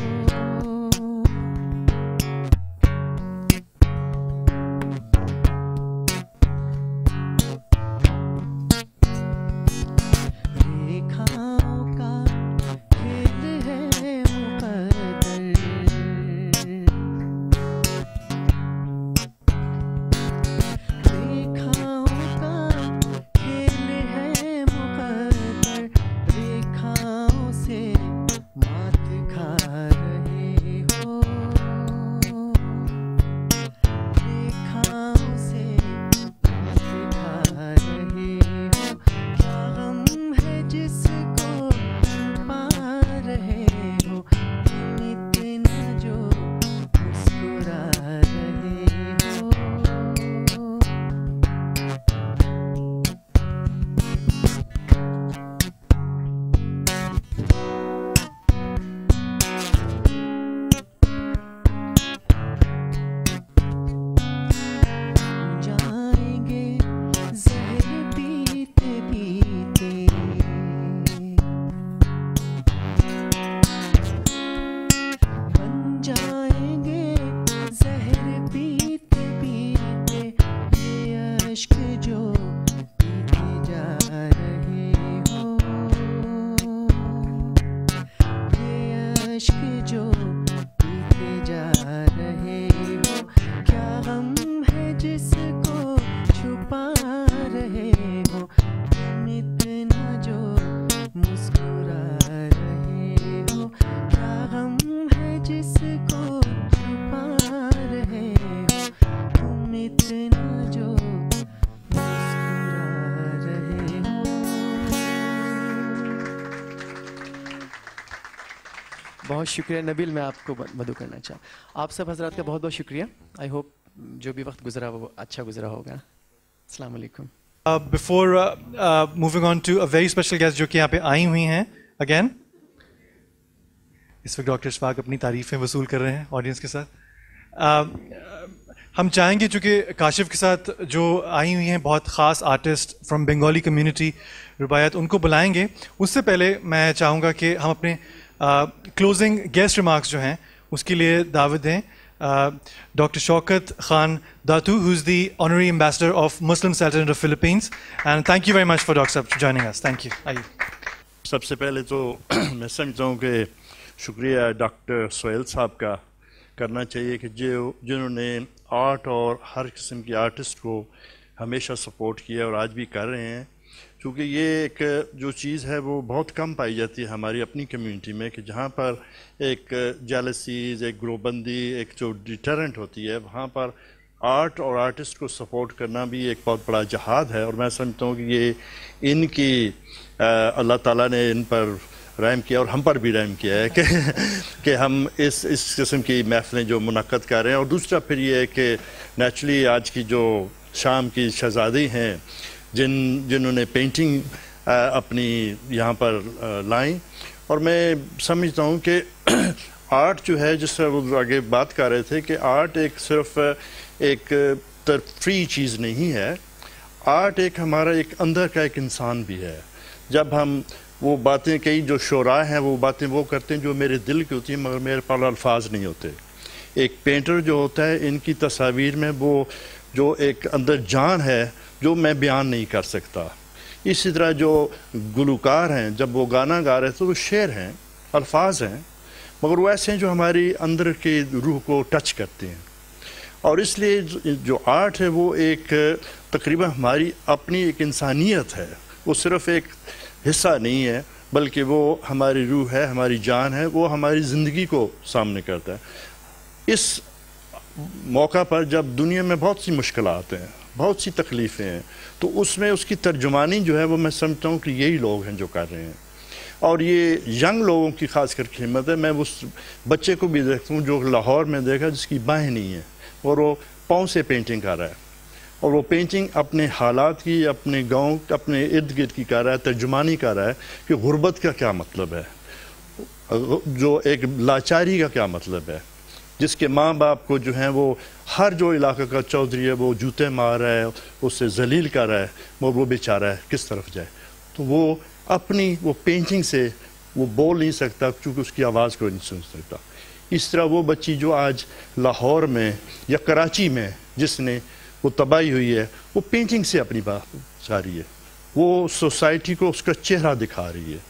बहुत शुक्रिया नबील, मैं आपको मदद करना चाहूँ। आप सब हजरात का बहुत बहुत शुक्रिया। आई होप जो भी वक्त गुजरा वो अच्छा गुजरा होगा। अस्सलाम वालेकुम।
Before moving on to a very special guest जो कि यहाँ पे आई हुई हैं again, इस वक्त डॉक्टर इशफाक अपनी तारीफ़ें वसूल कर रहे हैं ऑडियंस के साथ। हम चाहेंगे चूँकि काशिफ के साथ जो आई हुई हैं बहुत ख़ास आर्टिस्ट फ्रॉम बंगाली कम्युनिटी रुबायत, उनको बुलाएंगे। उससे पहले मैं चाहूँगा कि हम अपने क्लोजिंग गेस्ट रिमार्क्स जो हैं उसके लिए दावत दें Dr. Shaukat Khan Datu, who's the Honorary Ambassador of Muslim Sultanate of Philippines. And thank you very much for Dr. Sahab joining us. Thank you.
सबसे पहले तो मैं समझता हूँ कि शुक्रिया डॉक्टर सोहेल साहब का करना चाहिए कि जिन्होंने आर्ट और हर किस्म की आर्टिस्ट को हमेशा सपोर्ट किया और आज भी कर रहे हैं, क्योंकि ये एक जो चीज़ है वो बहुत कम पाई जाती है हमारी अपनी कम्युनिटी में कि जहाँ पर एक जेलसीज, एक ग्रोबंदी, एक जो डिटरेंट होती है, वहाँ पर आर्ट और आर्टिस्ट को सपोर्ट करना भी एक बहुत बड़ा जहाद है। और मैं समझता हूँ कि ये इनकी अल्लाह ताला ने इन पर रहम किया और हम पर भी रहम किया है कि हम इस किस्म की महफिलें जो मुनक़्क़द कर रहे हैं। और दूसरा फिर ये है कि नेचुरली आज की जो शाम की शहज़ादी हैं जिन्होंने पेंटिंग अपनी यहाँ पर लाई, और मैं समझता हूँ कि आर्ट जो है, जिससे वो आगे बात कर रहे थे कि आर्ट एक सिर्फ एक तफरी चीज़ नहीं है, आर्ट एक हमारा एक अंदर का एक इंसान भी है। जब हम वो बातें, कई जो शोरा हैं वो बातें वो करते हैं जो मेरे दिल की होती हैं मगर मेरे पास अल्फाज नहीं होते। एक पेंटर जो होता है, इनकी तस्वीर में वो जो एक अंदर जान है जो मैं बयान नहीं कर सकता। इसी तरह जो गुलकार हैं, जब वो गाना गा रहे तो वो शेर हैं, अल्फाज हैं, मगर वो ऐसे हैं जो हमारी अंदर के रूह को टच करते हैं। और इसलिए जो आर्ट है वो एक तकरीबन हमारी अपनी एक इंसानियत है, वो सिर्फ़ एक हिस्सा नहीं है बल्कि वो हमारी रूह है, हमारी जान है, वो हमारी ज़िंदगी को सामने करता है। इस मौका पर जब दुनिया में बहुत सी मुश्किलात हैं, बहुत सी तकलीफ़ें हैं, तो उसमें उसकी तर्जुमानी जो है वो मैं समझता हूँ कि यही लोग हैं जो कर रहे हैं। और ये यंग लोगों की खास करके हिम्मत है। मैं उस बच्चे को भी देखता हूँ जो लाहौर में देखा, जिसकी बाहें नहीं है और वो पाँव से पेंटिंग कर रहा है, और वो पेंटिंग अपने हालात की, अपने गांव, अपने इर्द गिर्द की कर रहा है, तर्जुमानी कर रहा है कि गुर्बत का क्या मतलब है, जो एक लाचारी का क्या मतलब है, जिसके माँ बाप को जो है वो हर जो इलाके का चौधरी है वो जूते मार रहा है, उससे जलील कर रहा है, वो बेचारा है किस तरफ जाए। तो वो अपनी वो पेंटिंग से वो बोल नहीं सकता क्योंकि उसकी आवाज़ को नहीं सुन सकता। इस तरह वो बच्ची जो आज लाहौर में या कराची में जिसने वो तबाही हुई है, वो पेंटिंग से अपनी बात जा रही है, वो सोसाइटी को उसका चेहरा दिखा रही है।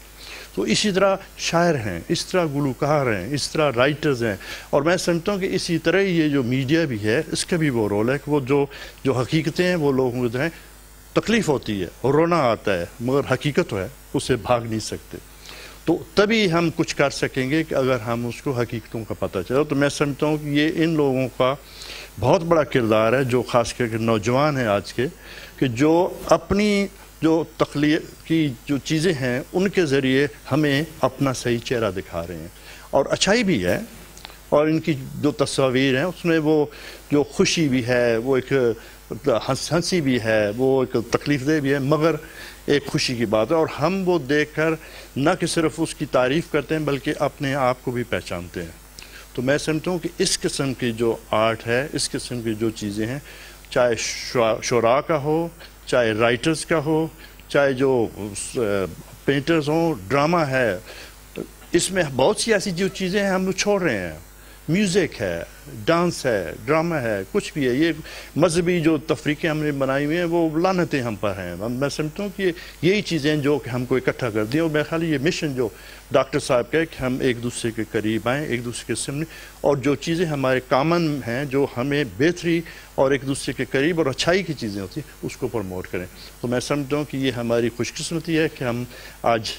तो इसी तरह शायर हैं, इस तरह गुलकार हैं, इस तरह राइटर्स हैं। और मैं समझता हूँ कि इसी तरह ये जो मीडिया भी है, इसका भी वो रोल है कि वो जो हकीकतें हैं वो लोगों को हैं, तकलीफ़ होती है और रोना आता है, मगर हकीकत है उससे भाग नहीं सकते। तो तभी हम कुछ कर सकेंगे कि अगर हम उसको हकीकतों का पता चले। तो मैं समझता हूँ कि ये इन लोगों का बहुत बड़ा किरदार है, जो ख़ास करके नौजवान हैं आज के, कि जो अपनी जो तख्लीक की जो चीज़ें हैं उनके ज़रिए हमें अपना सही चेहरा दिखा रहे हैं। और अच्छाई भी है, और इनकी जो तस्वीर हैं उसमें वो जो खुशी भी है, वो एक हंसी भी है, वो एक तकलीफ़देह भी है, मगर एक खुशी की बात है। और हम वो देखकर न कि सिर्फ उसकी तारीफ़ करते हैं बल्कि अपने आप को भी पहचानते हैं। तो मैं समझता हूँ कि इस किस्म की जो आर्ट है, इस किस्म की जो चीज़ें हैं, चाहे शुरा का हो, चाहे राइटर्स का हो, चाहे जो पेंटर्स हों, ड्रामा है, इसमें बहुत सी ऐसी जो चीज़ें हैं हम लोग छोड़ रहे हैं। म्यूज़िक है, डांस है, ड्रामा है, कुछ भी है। ये मजहबी जो तफरीक़ें हमने बनाई हुई हैं वो लानतें हम पर हैं। मैं समझता हूँ कि यही चीज़ें जो कि हमको इकट्ठा कर दी, और मेरे ख्याल ये मिशन जो डॉक्टर साहब का है कि हम एक दूसरे के करीब आएँ, एक दूसरे के सामने, और जो चीज़ें हमारे कॉमन हैं, जो हमें बेहतरी और एक दूसरे के करीब और अच्छाई की चीज़ें होती हैं, उसको प्रमोट करें। तो मैं समझता हूँ कि ये हमारी खुशकिस्मती है कि हम आज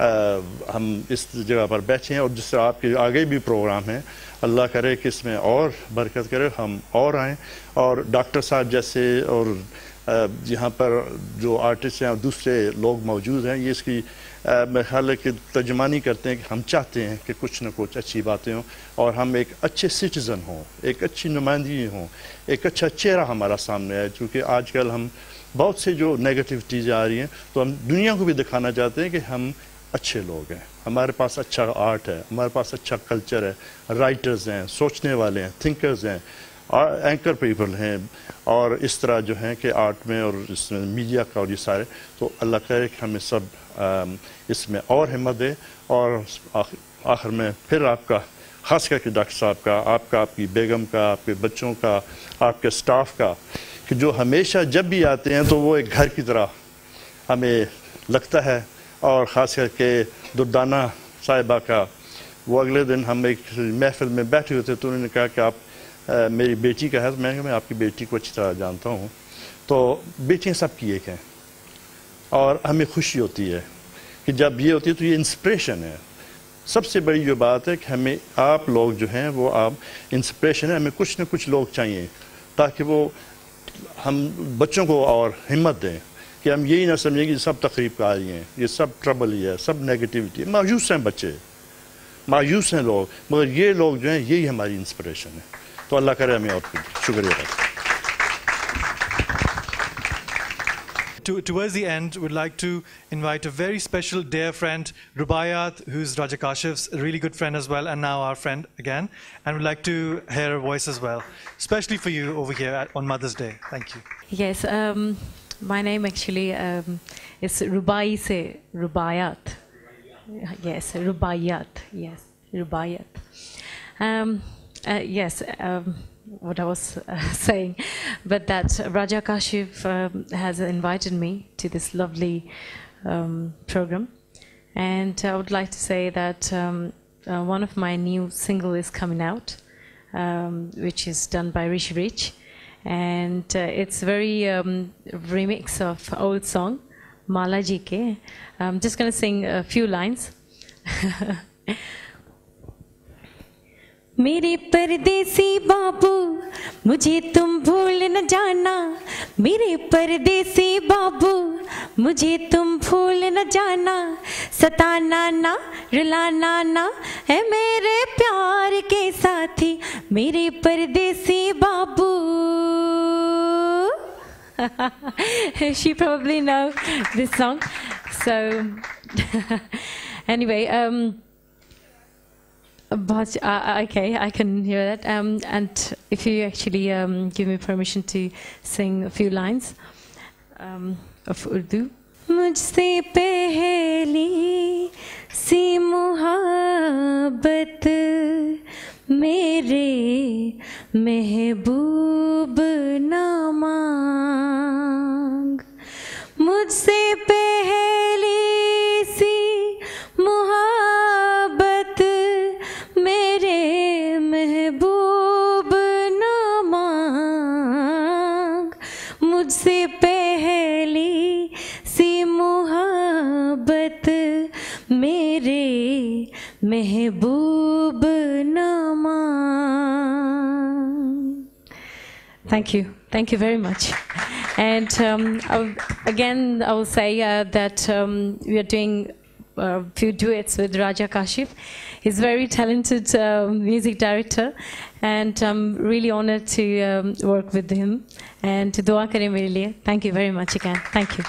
हम इस जगह पर बैठे हैं, और जिस तरह आपके आगे भी प्रोग्राम हैं, अल्लाह करे कि इसमें और बरकत करे, हम और आएँ। और डॉक्टर साहब जैसे और यहाँ पर जो आर्टिस्ट हैं और दूसरे लोग मौजूद हैं, ये इसकी मेरे ख्याल है कि तर्जुमानी करते हैं कि हम चाहते हैं कि कुछ न कुछ अच्छी बातें हों और हम एक अच्छे सिटीज़न हों, एक अच्छी नुमाइंदगी हों, एक अच्छा चेहरा हमारा सामने आए। क्योंकि आजकल हम बहुत से जो नेगेटिव चीज़ें आ रही हैं, तो हम दुनिया को भी दिखाना चाहते हैं कि हम अच्छे लोग हैं, हमारे पास अच्छा आर्ट है, हमारे पास अच्छा कल्चर है, राइटर्स हैं, सोचने वाले हैं, थिंकर्स हैं, एंकर पीपल हैं, और इस तरह जो हैं कि आर्ट में और इसमें मीडिया का और ये सारे। तो अल्लाह करे कि हमें सब इसमें और हिम्मत दे। और आखिर में फिर आपका, ख़ास करके डॉक्टर साहब का, आपका, आपकी बेगम का, आपके बच्चों का, आपके स्टाफ का, कि जो हमेशा जब भी आते हैं तो वो एक घर की तरह हमें लगता है। और ख़ास करके दुर्दाना साहिबा का, वो अगले दिन हम एक महफिल में बैठे हुए थे तो उन्होंने कहा कि आप मेरी बेटी का है। तो मैं आपकी बेटी को अच्छी तरह जानता हूँ। तो बेटियाँ सबकी एक हैं, और हमें खुशी होती है कि जब ये होती है तो ये इंस्पिरेशन है। सबसे बड़ी जो बात है कि हमें आप लोग जो हैं वो आप इंस्पिरेशन है। हमें कुछ न कुछ लोग चाहिए ताकि वो हम बच्चों को और हिम्मत दें कि हम यही ना समझें कि सब तकरीब का आ रही हैं, ये सब ट्रबल ही है, सब नेगेटिविटी है। मायूस हैं बच्चे, मायूस हैं लोग, मगर ये लोग जो हैं यही हमारी इंस्पिरेशन है। तो अल्लाह करे हमें और शुक्रिया।
Towards the end, we'd like to invite a very special dear friend, Rubaiyat, who's Raja Kashif's a really good friend as well, and now our friend again. And we'd like to hear her voice as well, especially for you over here on Mother's Day. Thank you.
Yes, my name actually is Rubai se Rubaiyat. Yes, Rubaiyat. Yes, Rubaiyat. Yes, what I was saying, but that Raja Kashif has invited me to this lovely program, and I would like to say that one of my new single is coming out, which is done by Rishi Rich, and it's very remix of old song Mala Ji ke. I'm just going to sing a few lines. मेरे परदेसी बाबू मुझे तुम भूल न जाना, मेरे परदेसी बाबू मुझे तुम भूल न जाना, सताना ना रुलाना ना है मेरे प्यार के साथी, मेरे परदेसी बाबू. She probably know this song, so anyway. But okay, I can hear that. And if you actually give me permission to sing a few lines of Urdu. मुझसे पहली सी मुहब्बत मेरे महबूब ना मांग, मुझसे पहली सी मुहब्बत मेरे महबूब ना मांग, मुझसे पहली सी मुहब्बत मेरे महबूब ना मांग. Thank you very much. And again, I will say that we are doing a few duets with Raja Kashif. He's a very talented music director, and I'm really honored to work with him. And to dua kare mere liye. Thank you very much again. Thank you.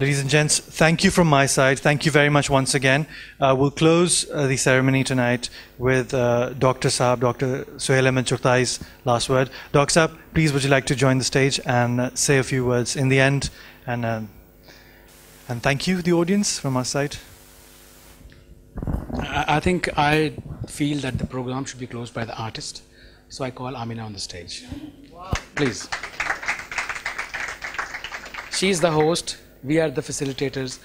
Ladies and gents, thank you from my side. Thank you very much once again. We'll close the ceremony tonight with Dr. Saab, Dr. Suhail Ahmed Chughtai's last word. Dr. Saab, please would you like to join the stage and say a few words in the end, and thank you, the audience, from our side.
I think I feel that the program should be closed by the artist, so I call Amina on the stage. Wow. Please. She is the host. We are the facilitators,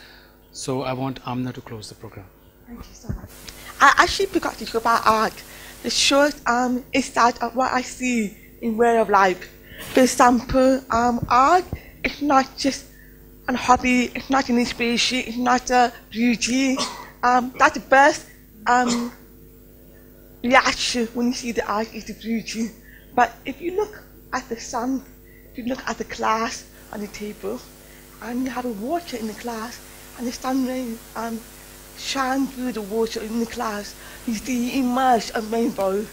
so I want Amina to close the program.
Thank you so much. I actually forgot to talk about art. The short is that of what I see in way of life. For example, art is not just a hobby, it's not an inspiration, it's not a beauty. That's the best reaction when you see the art is the beauty. But if you look at the sun, if you look at the glass on the table, and you have a water in the glass, and the sun rays shine through the water in the glass, you see immersed a rainbow,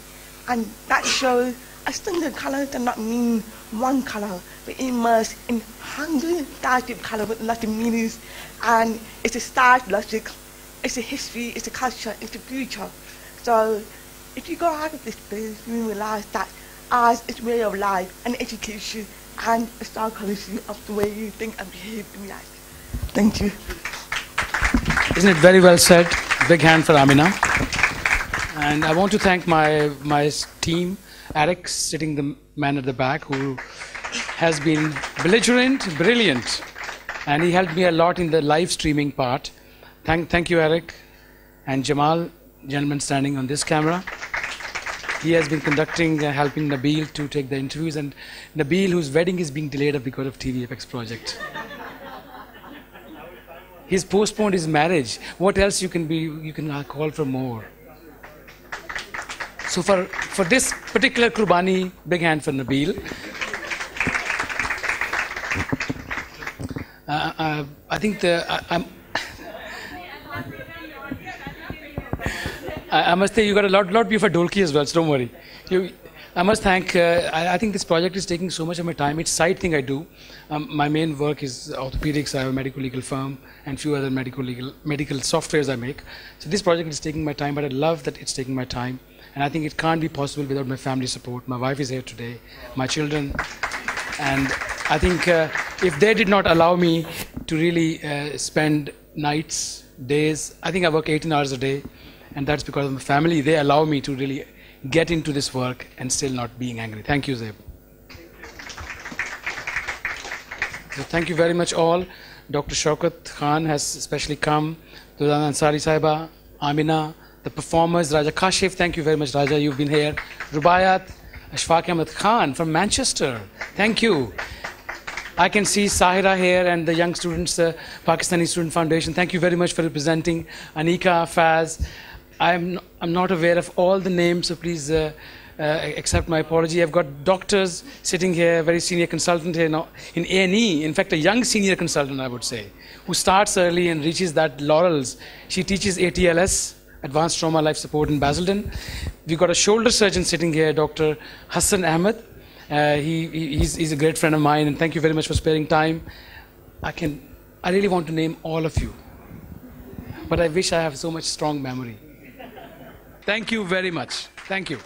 and that shows a single color does not mean one color, but immersed in hundreds of colors with lots of meanings, and it's a style logic, it's a history, it's a culture, it's a future. So if you go out of this place, you realize that art is a way of life and education, and a psychology of the way you think and behave in life. Thank you.
Isn't it very well said? Big hand for Amina. And I want to thank my team, Eric, sitting the man at the back, who has been belligerent, brilliant, and he helped me a lot in the live streaming part. Thank you, Eric. And Jamal, gentleman standing on this camera. He has been conducting, helping Nabil to take the interviews, and Nabil, whose wedding is being delayed because of TVapex project. He's postponed his marriage. What else you can call for more? So for this particular Qurbani, big hand for Nabil. I think I must say you got a lot for Dolki as well, so don't worry. I must thank, I think this project is taking so much of my time. It's a side thing I do. My main work is orthopedics. I have a medical legal firm and few other medical softwares I make. So this project is taking my time, but I love that it's taking my time. And I think it can't be possible without my family support. My wife is here today, my children. And I think if they did not allow me to really spend nights, days, I think I work 18 hours a day. and that's because of my family. They allow me to really get into this work and still not being angry. Thank you, Zeb. So thank you very much all. Dr. Shaukat Khan has especially come. Durdana Ansari Sahiba, Amina, the performers, Raja Kashif, thank you very much, Raja, you've been here. Rubayat, Ashfaq Ahmed Khan from Manchester, thank you. I can see Sahira here and the young students, Pakistani Student Foundation, thank you very much for representing. Anika, Faz, I'm not aware of all the names, so please accept my apology. I've got doctors sitting here, very senior consultant here now in A&E, in fact a young senior consultant I would say, who starts early and reaches that laurels. She teaches ATLS, Advanced Trauma Life Support in Basildon. We've got a shoulder surgeon sitting here, Dr. Hassan Ahmed. He's a great friend of mine, and thank you very much for sparing time. I really want to name all of you, but I wish I have so much strong memory. Thank you very much. Thank you.